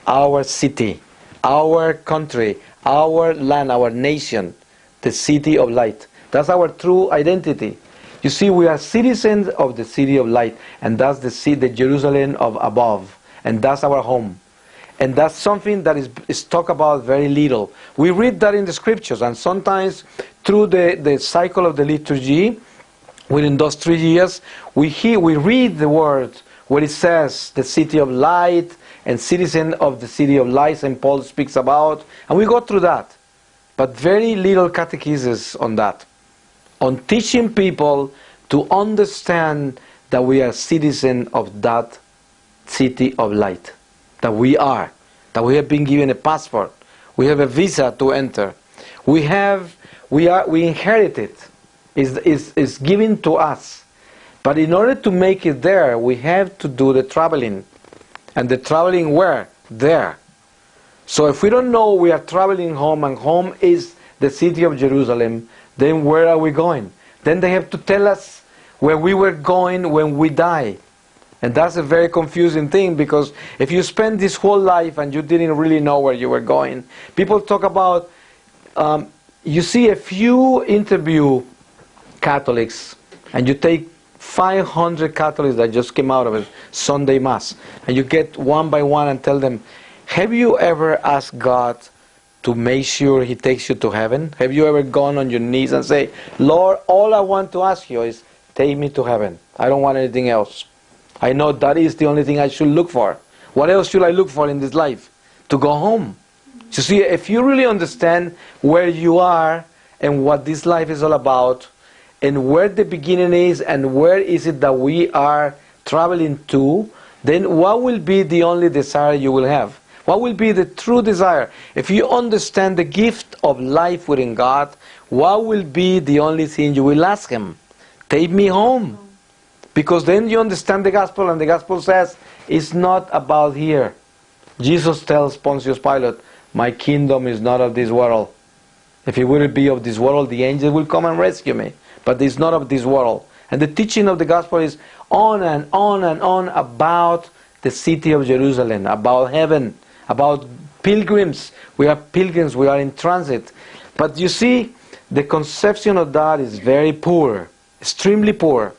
our city, our country, our land, our nation, the city of light. That's our true identity. You see, we are citizens of the city of light, and that's the Jerusalem of above, and that's our home. And that's something that is talked about very little. We read that in the scriptures, and sometimes through the cycle of the liturgy, within those 3 years, we read the word where it says the city of light and citizen of the city of light, St. Paul speaks about, and we go through that. But very little catechesis on that. On teaching people to understand that we are citizens of that city of light. That we have been given a passport. We have a visa to enter. We inherit it. It's given to us. But in order to make it there, we have to do the traveling. And the traveling where? There. So if we don't know we are traveling home, and home is the city of Jerusalem, then where are we going? Then they have to tell us where we were going when we die. And that's a very confusing thing, because if you spend this whole life and you didn't really know where you were going, people talk about, you see, if you interview Catholics and you take 500 Catholics that just came out of a Sunday Mass, and you get one by one and tell them, have you ever asked God to make sure He takes you to heaven? Have you ever gone on your knees and say, Lord, all I want to ask you is take me to heaven. I don't want anything else. I know that is the only thing I should look for. What else should I look for in this life? To go home. You see, if you really understand where you are and what this life is all about, and where the beginning is and where is it that we are traveling to, then what will be the only desire you will have? What will be the true desire? If you understand the gift of life within God, what will be the only thing you will ask Him? Take me home. Because then you understand the gospel, and the gospel says, it's not about here. Jesus tells Pontius Pilate, my kingdom is not of this world. If it would be of this world, the angels will come and rescue me. But it's not of this world. And the teaching of the gospel is on and on and on about the city of Jerusalem, about heaven, about pilgrims. We are pilgrims, we are in transit. But you see, the conception of that is very poor. extremely poor.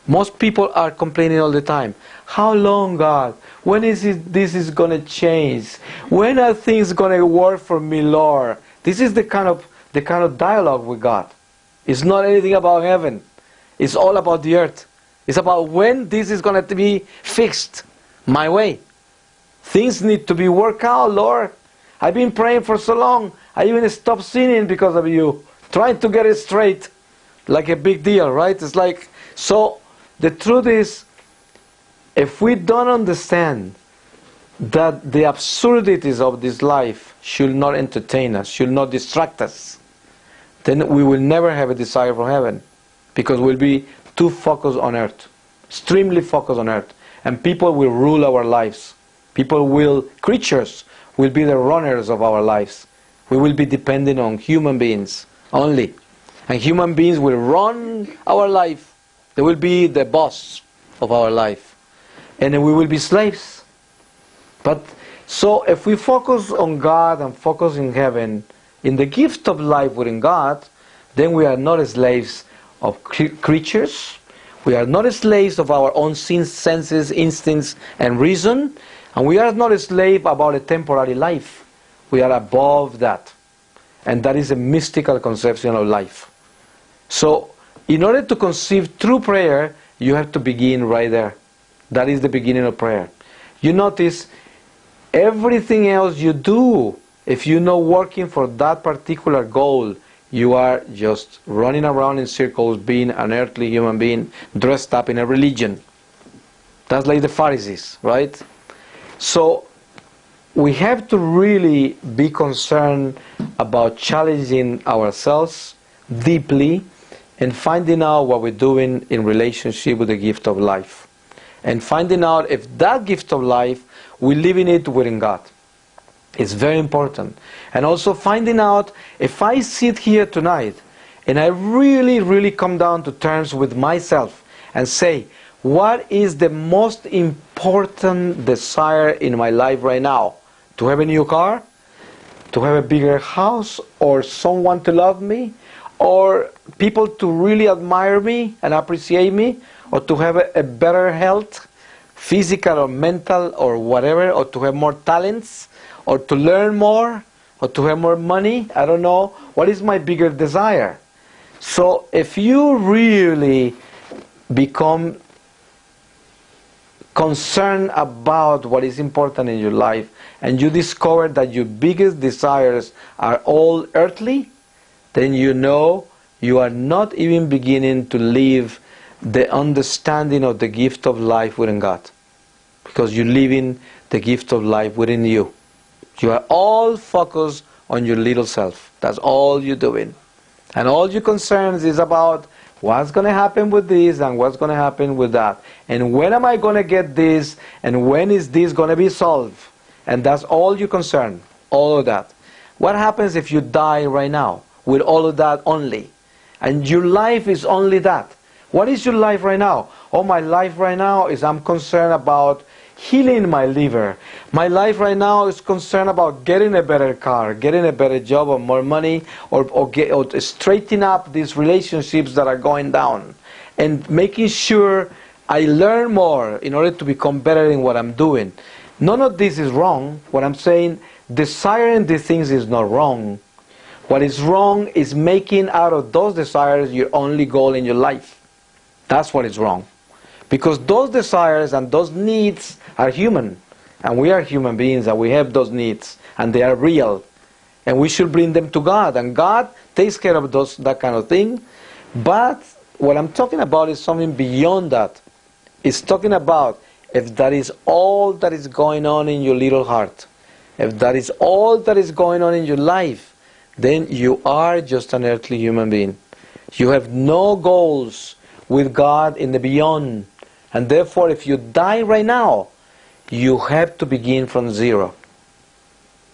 Most people are complaining all the time. How long, God? When is this is going to change? When are things going to work for me, Lord? This is the kind of dialogue with God. It's not anything about heaven. It's all about the earth. It's about when this is going to be fixed my way. Things need to be worked out, Lord. I've been praying for so long. I even stopped sinning because of you. Trying to get it straight. Like a big deal, right? It's like, so the truth is, if we don't understand that the absurdities of this life should not entertain us, should not distract us, then we will never have a desire for heaven. Because we'll be too focused on earth. Extremely focused on earth. And people will rule our lives. Creatures will be the runners of our lives. We will be dependent on human beings only. And human beings will run our life. They will be the boss of our life. And then we will be slaves. But so if we focus on God and focus in heaven, in the gift of life within God, then we are not slaves of creatures. We are not slaves of our own sins, senses, instincts, and reason. And we are not a slave about a temporary life. We are above that. And that is a mystical conception of life. So, in order to conceive true prayer, you have to begin right there. That is the beginning of prayer. You notice, everything else you do, if you're not working for that particular goal, you are just running around in circles, being an earthly human being, dressed up in a religion. That's like the Pharisees, right? So, we have to really be concerned about challenging ourselves deeply and finding out what we're doing in relationship with the gift of life. And finding out if that gift of life, we live in it within God. It's very important. And also finding out, if I sit here tonight and I really, really come down to terms with myself and say, what is the most important desire in my life right now? To have a new car? To have a bigger house? Or someone to love me? Or people to really admire me and appreciate me? Or to have a better health, physical or mental or whatever? Or to have more talents? Or to learn more? Or to have more money? I don't know. What is my bigger desire? So if you really become concerned about what is important in your life, and you discover that your biggest desires are all earthly, then you know you are not even beginning to live the understanding of the gift of life within God. Because you're living the gift of life within you. You are all focused on your little self. That's all you're doing. And all your concerns is about what's going to happen with this and what's going to happen with that. And when am I going to get this? And when is this going to be solved? And that's all your concern. All of that. What happens if you die right now with all of that only? And your life is only that. What is your life right now? Oh, my life right now is I'm concerned about healing my liver. My life right now is concerned about getting a better car, getting a better job or more money, or straightening up these relationships that are going down. And making sure I learn more in order to become better in what I'm doing. None of this is wrong. What I'm saying, desiring these things is not wrong. What is wrong is making out of those desires your only goal in your life. That's what is wrong. Because those desires and those needs are human. And we are human beings and we have those needs. And they are real. And we should bring them to God. And God takes care of that kind of thing. But what I'm talking about is something beyond that. It's talking about if that is all that is going on in your little heart. If that is all that is going on in your life, then you are just an earthly human being. You have no goals with God in the beyond. And therefore, if you die right now, you have to begin from zero.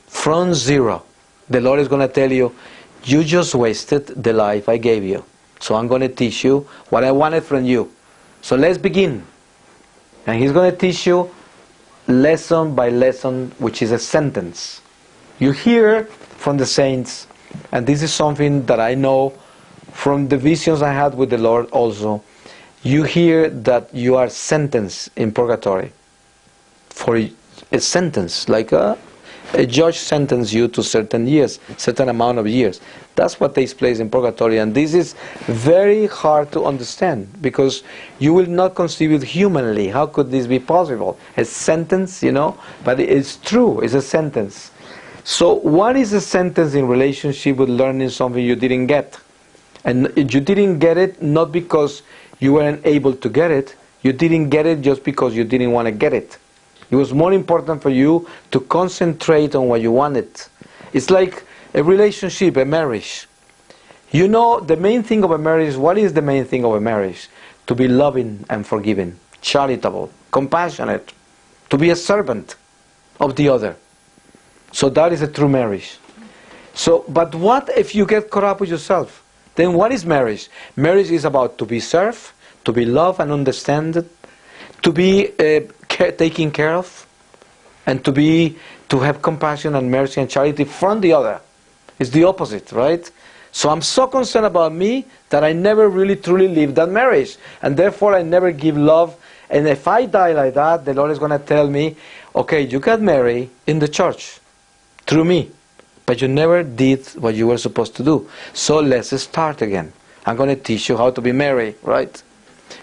From zero. The Lord is going to tell you, you just wasted the life I gave you. So I'm going to teach you what I wanted from you. So let's begin. And He's going to teach you lesson by lesson, which is a sentence. You hear from the saints, and this is something that I know from the visions I had with the Lord also, you hear that you are sentenced in purgatory for a sentence, like a judge sentenced you to certain years, certain amount of years. That's what takes place in purgatory, and this is very hard to understand because you will not conceive it humanly. How could this be possible? A sentence, you know, but it's true, it's a sentence. So what is a sentence in relationship with learning something you didn't get? And you didn't get it not because you weren't able to get it, you didn't get it just because you didn't want to get it. It was more important for you to concentrate on what you wanted. It's like a relationship, a marriage. You know, the main thing of a marriage, what is the main thing of a marriage? To be loving and forgiving, charitable, compassionate, to be a servant of the other. So that is a true marriage. So, but what if you get caught up with yourself? Then what is marriage? Marriage is about to be served, to be loved and understood, to be taken care of, and to have compassion and mercy and charity from the other. It's the opposite, right? So I'm so concerned about me that I never really truly live that marriage, and therefore I never give love. And if I die like that, the Lord is going to tell me, okay, you got married in the church through me, but you never did what you were supposed to do. So let's start again. I'm going to teach you how to be married, right?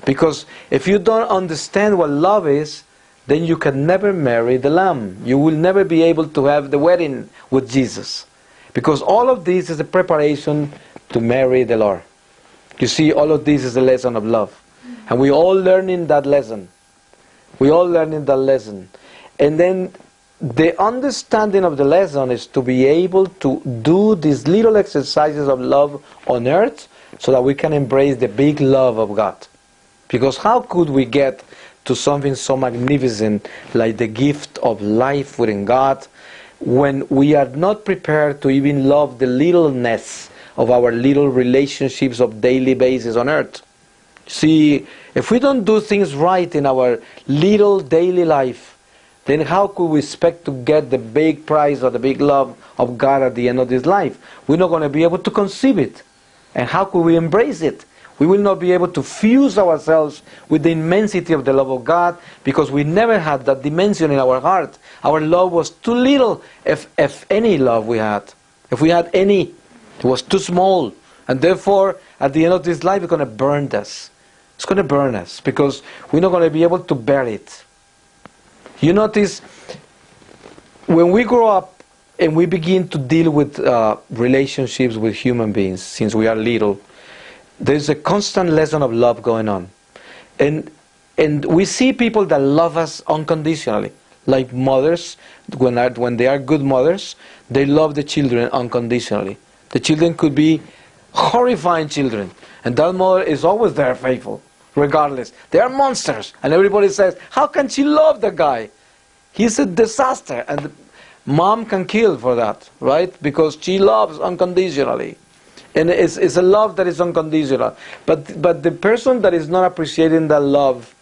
Because if you don't understand what love is, then you can never marry the Lamb. You will never be able to have the wedding with Jesus. Because all of this is a preparation to marry the Lord. You see, all of this is a lesson of love. And we all learning that lesson. We all learning that lesson. And then the understanding of the lesson is to be able to do these little exercises of love on earth so that we can embrace the big love of God. Because how could we get to something so magnificent like the gift of life within God when we are not prepared to even love the littleness of our little relationships of daily basis on earth? See, if we don't do things right in our little daily life, then how could we expect to get the big prize or the big love of God at the end of this life? We're not going to be able to conceive it. And how could we embrace it? We will not be able to fuse ourselves with the immensity of the love of God because we never had that dimension in our heart. Our love was too little, if any love we had. If we had any, it was too small. And therefore, at the end of this life, it's going to burn us. It's going to burn us because we're not going to be able to bear it. You notice, when we grow up and we begin to deal with relationships with human beings, since we are little, there's a constant lesson of love going on. And we see people that love us unconditionally. Like mothers, when they are good mothers, they love the children unconditionally. The children could be horrifying children. And that mother is always there faithful, regardless. They are monsters. And everybody says, how can she love the guy? He's a disaster. And mom can kill for that, right? Because she loves unconditionally. And it's a love that is unconditional. But the person that is not appreciating that love,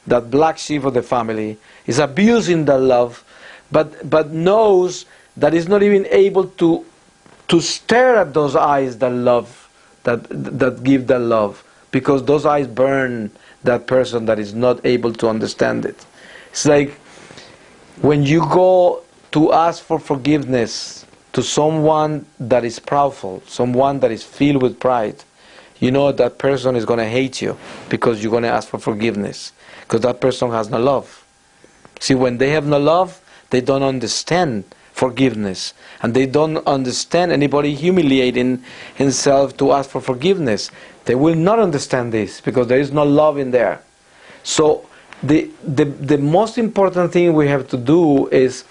that black sheep of the family, is abusing that love, but knows that is not even able to stare at those eyes that love, that give that love, because those eyes burn that person that is not able to understand it. It's like when you go to ask for forgiveness to someone that is proudful, someone that is filled with pride, you know that person is going to hate you because you're going to ask for forgiveness, because that person has no love. See, when they have no love, they don't understand forgiveness, and they don't understand anybody humiliating himself to ask for forgiveness. They will not understand this because there is no love in there. So the most important thing we have to do is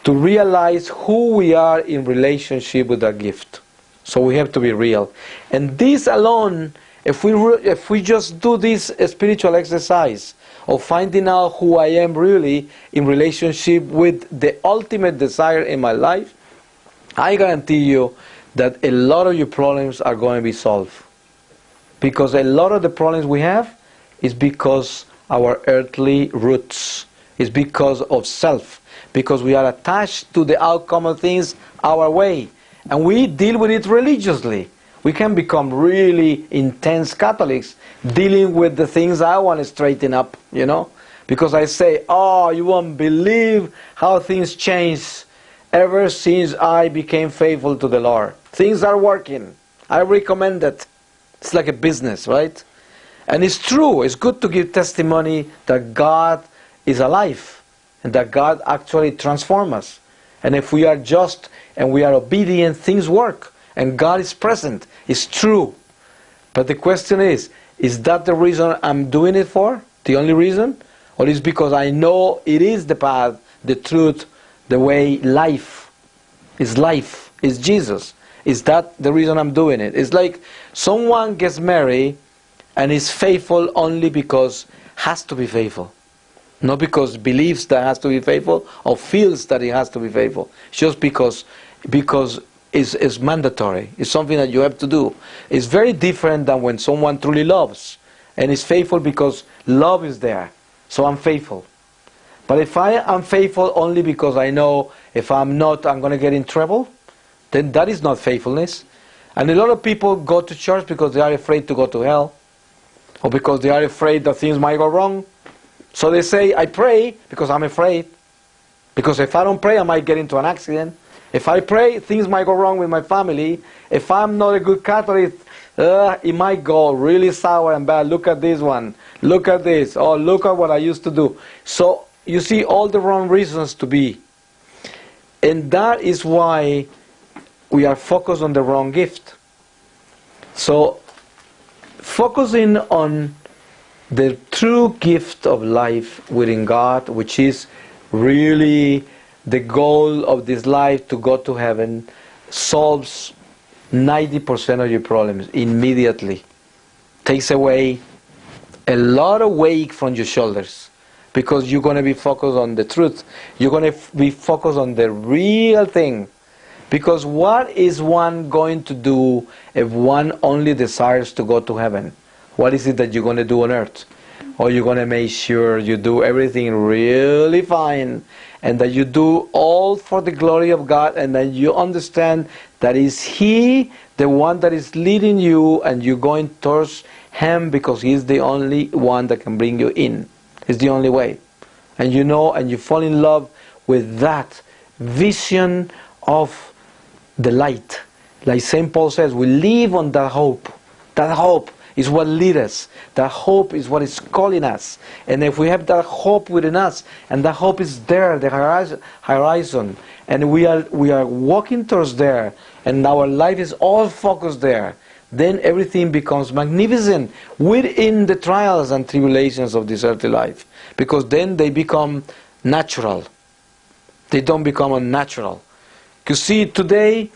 to realize who we are in relationship with that gift. So we have to be real. And this alone, if we just do this spiritual exercise of finding out who I am really in relationship with the ultimate desire in my life, I guarantee you that a lot of your problems are going to be solved. Because a lot of the problems we have is because our earthly roots, is because of self. Because we are attached to the outcome of things our way. And we deal with it religiously. We can become really intense Catholics dealing with the things I want to straighten up, you know. Because I say, oh, you won't believe how things changed ever since I became faithful to the Lord. Things are working. I recommend it. It's like a business, right? And it's true. It's good to give testimony that God is alive and that God actually transforms us. And if we are just and we are obedient, things work. And God is present. It's true. But the question is that the reason I'm doing it for? The only reason? Or is because I know it is the path, the truth, the way, life. Is Jesus. Is that the reason I'm doing it? It's like someone gets married and is faithful only because has to be faithful. Not because believes that has to be faithful or feels that he has to be faithful. Just because it's mandatory. It's something that you have to do. It's very different than when someone truly loves and is faithful because love is there. So I'm faithful. But if I am faithful only because I know if I'm not, I'm going to get in trouble, then that is not faithfulness. And a lot of people go to church because they are afraid to go to hell, or because they are afraid that things might go wrong. So they say, I pray because I'm afraid. Because if I don't pray, I might get into an accident. If I pray, things might go wrong with my family. If I'm not a good Catholic, it might go really sour and bad. Look at this one. Look at this. Oh, look at what I used to do. So you see all the wrong reasons to be. And that is why we are focused on the wrong gift. So focusing on the true gift of life within God, which is really the goal of this life, to go to heaven, solves 90% of your problems immediately. Takes away a lot of weight from your shoulders, because you're going to be focused on the truth. You're going to be focused on the real thing. Because what is one going to do if one only desires to go to heaven? What is it that you're going to do on earth? Or you're going to make sure you do everything really fine, and that you do all for the glory of God, and that you understand that is He the one that is leading you, and you're going towards Him because He is the only one that can bring you in. It's the only way. And you know, and you fall in love with that vision of the light. Like St. Paul says, we live on that hope. That hope is what leads us. That hope is what is calling us. And if we have that hope within us, and that hope is there, the horizon, and we are walking towards there, and our life is all focused there, then everything becomes magnificent within the trials and tribulations of this earthly life. Because then they become natural. They don't become unnatural. You see, today,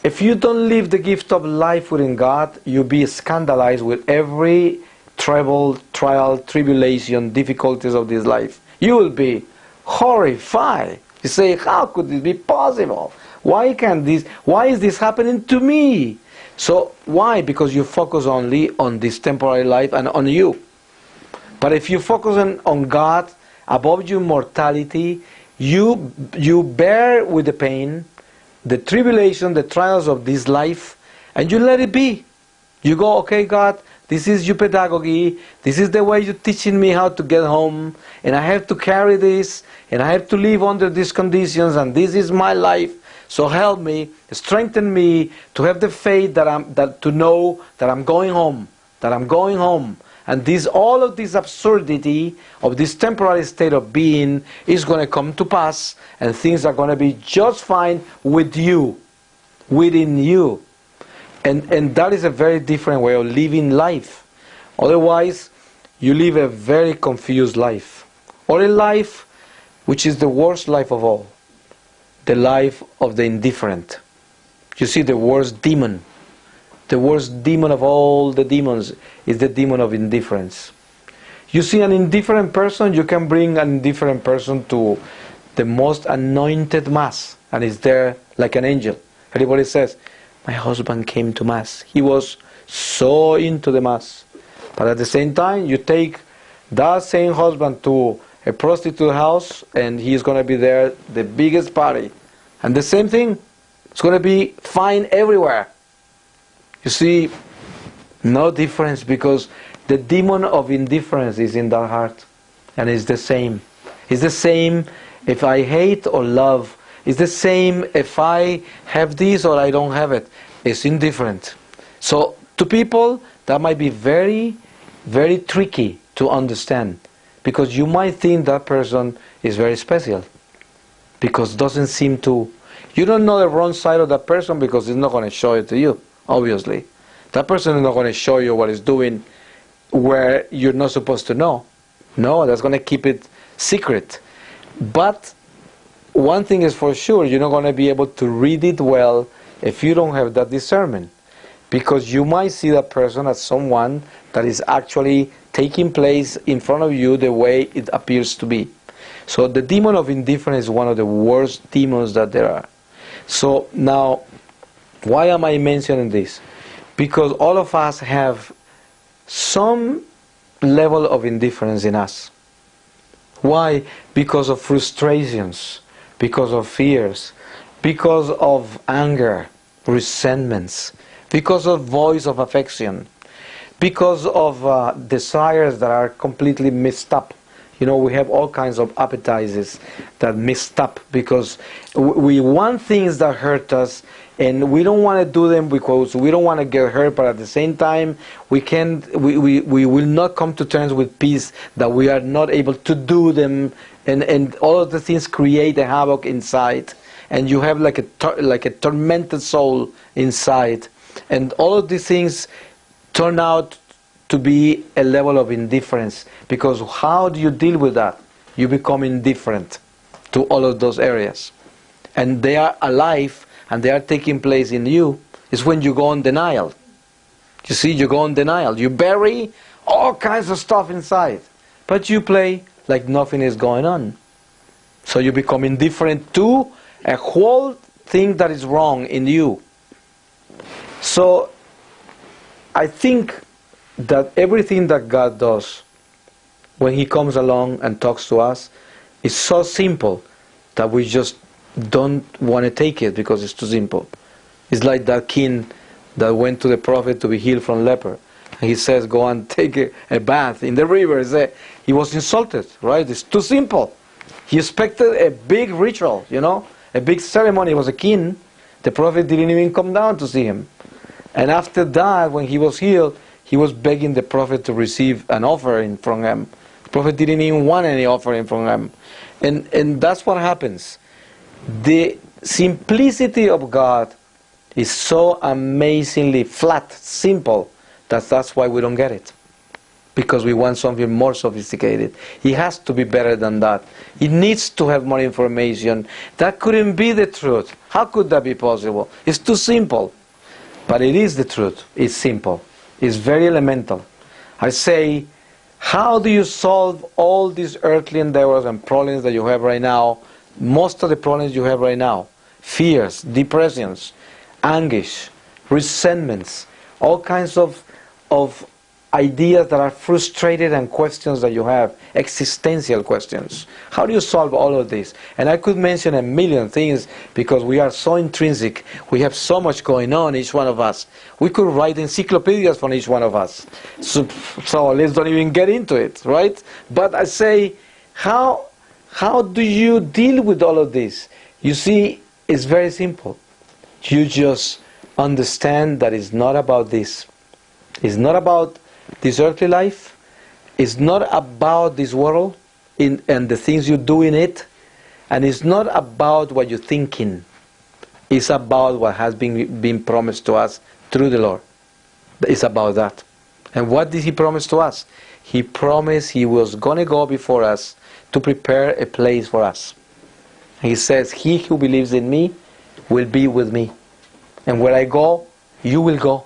if you don't live the gift of life within God, you'll be scandalized with every trouble, trial, tribulation, difficulties of this life. You will be horrified. You say, how could this be possible? Why is this happening to me? So, why? Because you focus only on this temporary life and on you. But if you focus on God, above your mortality, you bear with the pain, the tribulation, the trials of this life, and you let it be. You go, okay, God, this is your pedagogy, this is the way you're teaching me how to get home, and I have to carry this, and I have to live under these conditions, and this is my life. So help me, strengthen me to have the faith to know that I'm going home, and all of this absurdity of this temporary state of being is going to come to pass, and things are going to be just fine with you, within you. And that is a very different way of living life. Otherwise, you live a very confused life. Or a life which is the worst life of all. The life of the indifferent. You see, the worst demon. The worst demon of all the demons is the demon of indifference. You see an indifferent person, you can bring an indifferent person to the most anointed Mass, and is there like an angel. Everybody says, my husband came to Mass. He was so into the Mass. But at the same time, you take that same husband to a prostitute house, and he's going to be there, the biggest party. And the same thing, it's going to be fine everywhere. You see, no difference, because the demon of indifference is in the heart, and it's the same. It's the same if I hate or love. It's the same if I have this or I don't have it. It's indifferent. So to people, that might be very, very tricky to understand, because you might think that person is very special, because it doesn't seem to... You don't know the wrong side of that person because it's not going to show it to you, obviously. That person is not going to show you what he's doing where you're not supposed to know. No, that's going to keep it secret. But one thing is for sure, you're not going to be able to read it well if you don't have that discernment. Because you might see that person as someone that is actually taking place in front of you the way it appears to be. So the demon of indifference is one of the worst demons that there are. So now, why am I mentioning this? Because all of us have some level of indifference in us. Why? Because of frustrations, because of fears, because of anger, resentments, because of voice of affection, because of desires that are completely messed up. You know, we have all kinds of appetites that messed up because we want things that hurt us, and we don't want to do them because we don't want to get hurt, but at the same time we will not come to terms with peace that we are not able to do them, and all of the things create a havoc inside, and you have like a tormented soul inside, and all of these things turn out to be a level of indifference. Because how do you deal with that? You become indifferent to all of those areas, and they are alive and they are taking place in you. It's when you go on denial. You see, you go on denial. You bury all kinds of stuff inside, but you play like nothing is going on. So you become indifferent to a whole thing that is wrong in you. So I think that everything that God does when He comes along and talks to us is so simple that we just don't want to take it because it's too simple. It's like that king that went to the prophet to be healed from leper. And he says, go and take a bath in the river. He was insulted, right? It's too simple. He expected a big ritual, you know, a big ceremony. He was a king. The prophet didn't even come down to see him. And after that, when he was healed, he was begging the prophet to receive an offering from him. The prophet didn't even want any offering from him. And that's what happens. The simplicity of God is so amazingly flat, simple, that's why we don't get it. Because we want something more sophisticated. It has to be better than that. It needs to have more information. That couldn't be the truth. How could that be possible? It's too simple. But it is the truth. It's simple. It's very elemental. I say, how do you solve all these earthly endeavors and problems that you have right now? Most of the problems you have right now, fears, depressions, anguish, resentments, all kinds of ideas that are frustrated and questions that you have, existential questions. How do you solve all of this? And I could mention a million things because we are so intrinsic. We have so much going on, each one of us. We could write encyclopedias for each one of us. So let's don't even get into it, right? But I say, how do you deal with all of this? You see, it's very simple. You just understand that it's not about this. It's not about this earthly life. It's not about this world and the things you do in it. And it's not about what you're thinking. It's about what has been promised to us through the Lord. It's about that. And what did He promise to us? He promised He was going to go before us to prepare a place for us. He says, he who believes in me will be with me. And where I go, you will go.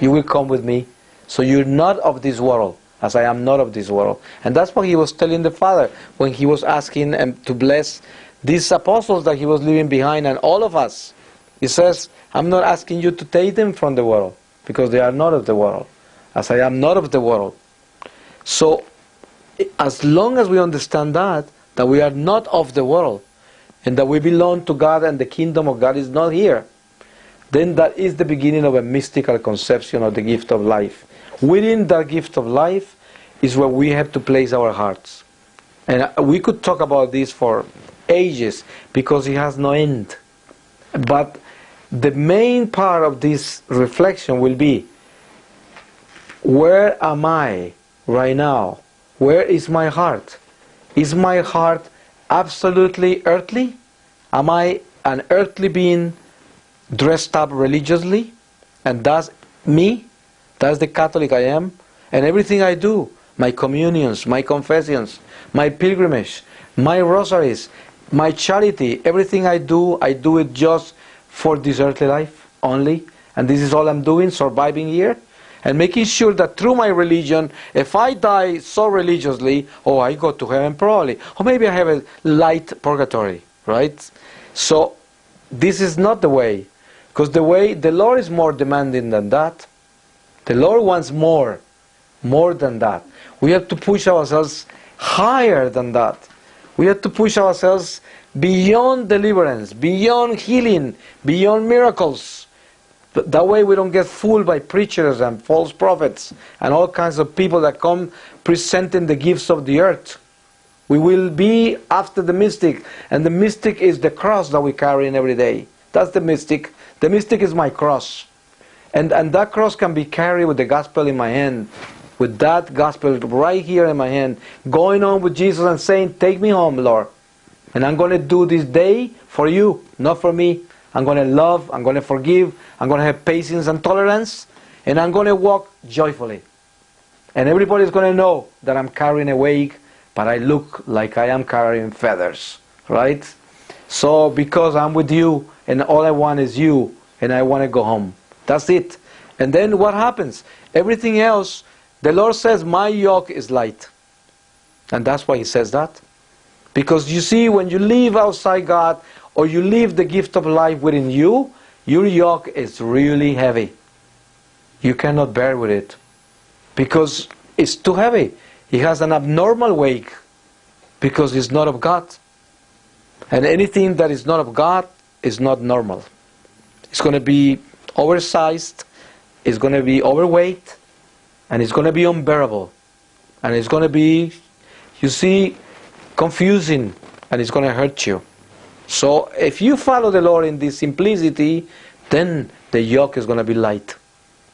You will come with me. So you're not of this world, as I am not of this world. And that's what He was telling the Father when He was asking to bless these apostles that He was leaving behind and all of us. He says, I'm not asking you to take them from the world, because they are not of the world, as I am not of the world. So, as long as we understand that we are not of the world, and that we belong to God and the kingdom of God is not here, then that is the beginning of a mystical conception of the gift of life. Within that gift of life is where we have to place our hearts. And we could talk about this for ages because it has no end. But the main part of this reflection will be, where am I right now? Where is my heart? Is my heart absolutely earthly? Am I an earthly being dressed up religiously? And that's me? That's the Catholic I am? And everything I do, my communions, my confessions, my pilgrimage, my rosaries, my charity, everything I do it just for this earthly life only. And this is all I'm doing, surviving here. And making sure that through my religion, if I die so religiously, oh, I go to heaven probably. Or maybe I have a light purgatory, right? So this is not the way. Because the Lord is more demanding than that. The Lord wants more than that. We have to push ourselves higher than that. We have to push ourselves beyond deliverance, beyond healing, beyond miracles. That way we don't get fooled by preachers and false prophets and all kinds of people that come presenting the gifts of the earth. We will be after the mystic, and the mystic is the cross that we carry in every day. That's the mystic. The mystic is my cross. And that cross can be carried with the gospel in my hand, with that gospel right here in my hand, going on with Jesus and saying, take me home, Lord. And I'm going to do this day for you, not for me. I'm going to love, I'm going to forgive, I'm going to have patience and tolerance, and I'm going to walk joyfully. And everybody's going to know that I'm carrying a weight, but I look like I am carrying feathers, right? So because I'm with you, and all I want is you, and I want to go home. That's it. And then what happens? Everything else, the Lord says, my yoke is light. And that's why He says that. Because you see, when you live outside God, or you leave the gift of life within you, your yoke is really heavy. You cannot bear with it. Because it's too heavy. It has an abnormal weight. Because it's not of God. And anything that is not of God is not normal. It's going to be oversized. It's going to be overweight. And it's going to be unbearable. And it's going to be, you see, confusing. And it's going to hurt you. So if you follow the Lord in this simplicity, then the yoke is going to be light.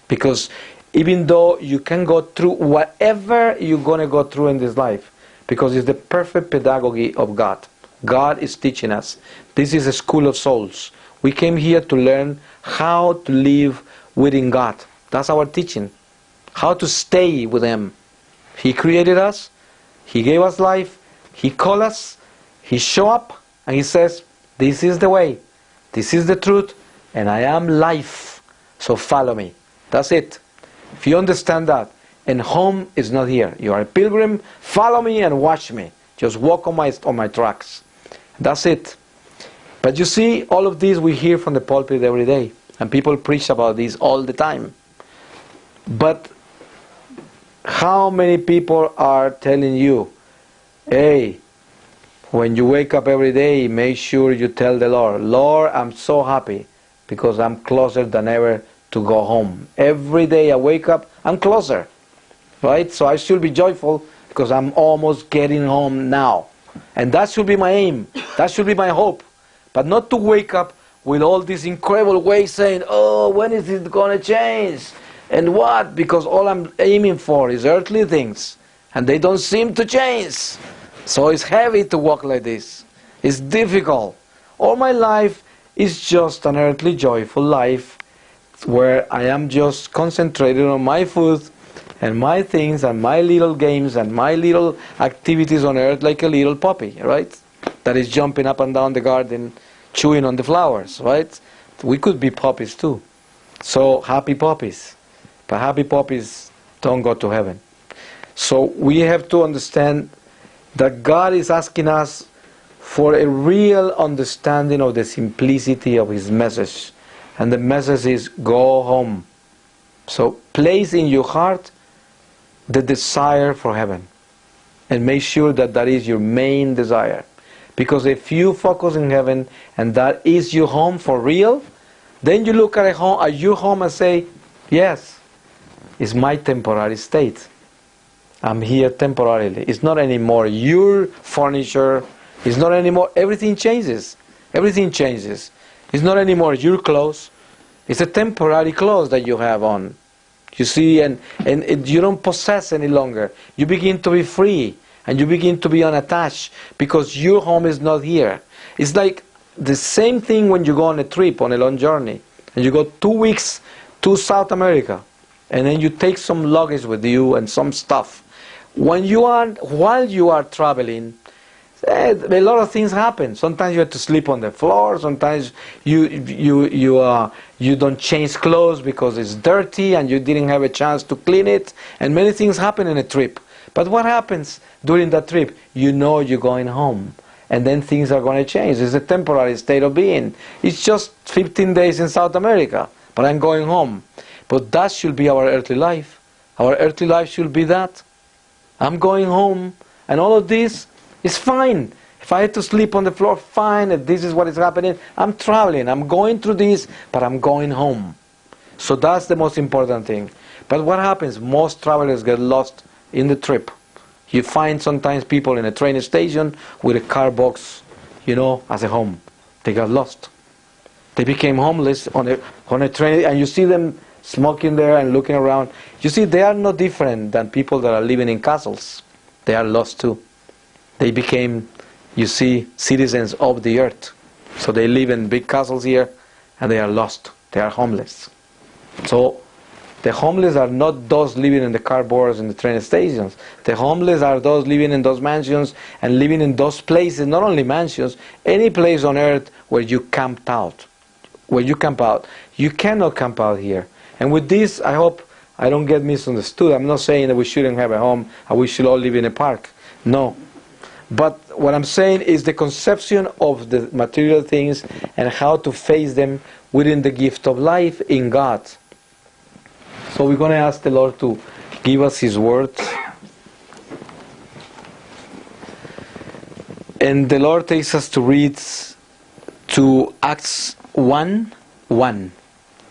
Because even though you can go through whatever you're going to go through in this life, because it's the perfect pedagogy of God. God is teaching us. This is a school of souls. We came here to learn how to live within God. That's our teaching. How to stay with Him. He created us. He gave us life. He called us. He showed up. And He says, this is the way, this is the truth, and I am life, so follow me. That's it. If you understand that, and home is not here. You are a pilgrim, follow me and watch me. Just walk on my tracks. That's it. But you see, all of this we hear from the pulpit every day, and people preach about this all the time. But how many people are telling you, hey, when you wake up every day, make sure you tell the Lord, Lord, I'm so happy because I'm closer than ever to go home. Every day I wake up, I'm closer. Right? So I should be joyful because I'm almost getting home now. And that should be my aim. That should be my hope. But not to wake up with all this incredible way saying, oh, when is it going to change? And what? Because all I'm aiming for is earthly things. And they don't seem to change. So it's heavy to walk like this. It's difficult. All my life is just an earthly joyful life where I am just concentrated on my food and my things and my little games and my little activities on earth like a little puppy, right? That is jumping up and down the garden, chewing on the flowers, right? We could be puppies too. So happy puppies. But happy puppies don't go to heaven. So we have to understand that God is asking us for a real understanding of the simplicity of His message. And the message is, go home. So place in your heart the desire for heaven. And make sure that that is your main desire. Because if you focus in heaven and that is your home for real, Then you look at your home and say, yes, it's my temporary state. I'm here temporarily. It's not anymore your furniture. It's not anymore. Everything changes. Everything changes. It's not anymore your clothes. It's a temporary clothes that you have on. You see, and you don't possess any longer. You begin to be free. And you begin to be unattached. Because your home is not here. It's like the same thing when you go on a trip, on a long journey. And you go 2 weeks to South America. And then you take some luggage with you and some stuff. While you are traveling, a lot of things happen. Sometimes you have to sleep on the floor. Sometimes you don't change clothes because it's dirty and you didn't have a chance to clean it. And many things happen in a trip. But what happens during that trip? You know you're going home. And then things are going to change. It's a temporary state of being. It's just 15 days in South America, but I'm going home. But that should be our earthly life. Our earthly life should be that. I'm going home, and all of this is fine. If I had to sleep on the floor, fine. If this is what is happening, I'm traveling. I'm going through this, but I'm going home. So that's the most important thing. But what happens? Most travelers get lost in the trip. You find sometimes people in a train station with a car box, as a home. They got lost. They became homeless on a train, and you see them smoking there and looking around. You see, they are no different than people that are living in castles. They are lost too. They became, citizens of the earth. So they live in big castles here, and they are lost. They are homeless. So the homeless are not those living in the cardboards in the train stations. The homeless are those living in those mansions and living in those places, not only mansions, any place on earth where you camped out. Where you camp out. You cannot camp out here. And with this, I hope I don't get misunderstood. I'm not saying that we shouldn't have a home and we should all live in a park. No. But what I'm saying is the conception of the material things and how to face them within the gift of life in God. So we're going to ask the Lord to give us His word. And the Lord takes us to read to Acts 1:1.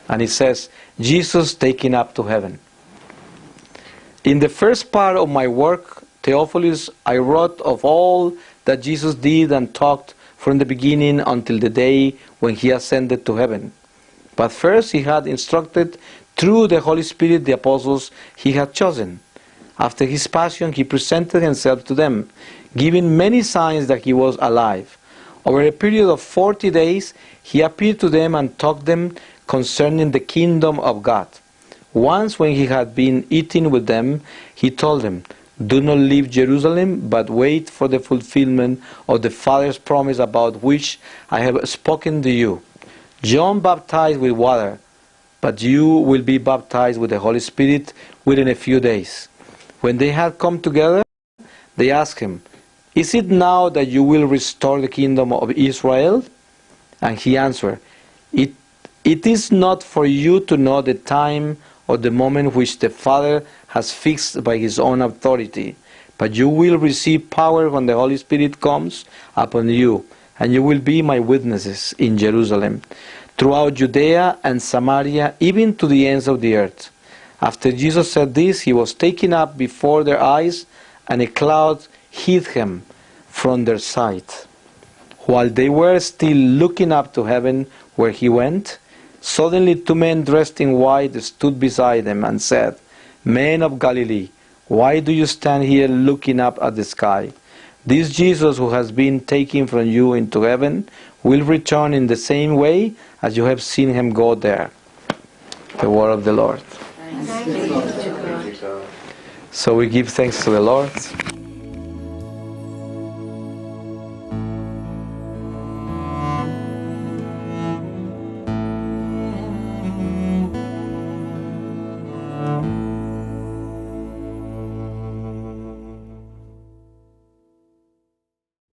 And it says, Jesus taken up to heaven. In the first part of my work, Theophilus, I wrote of all that Jesus did and taught from the beginning until the day when He ascended to heaven. But first He had instructed through the Holy Spirit the apostles He had chosen. After His passion, He presented Himself to them, giving many signs that He was alive. Over a period of 40 days, He appeared to them and taught them concerning the kingdom of God. Once when He had been eating with them, He told them, do not leave Jerusalem, but wait for the fulfillment of the Father's promise about which I have spoken to you. John baptized with water, but you will be baptized with the Holy Spirit within a few days. When they had come together, they asked Him, is it now that you will restore the kingdom of Israel? And He answered, It is not for you to know the time or the moment which the Father has fixed by His own authority, but you will receive power when the Holy Spirit comes upon you, and you will be my witnesses in Jerusalem, throughout Judea and Samaria, even to the ends of the earth. After Jesus said this, He was taken up before their eyes, and a cloud hid Him from their sight. While they were still looking up to heaven where He went, suddenly 2 men dressed in white stood beside them and said, Men of Galilee, why do you stand here looking up at the sky? This Jesus who has been taken from you into heaven will return in the same way as you have seen Him go there. The word of the Lord. Thanks be to God. So we give thanks to the Lord.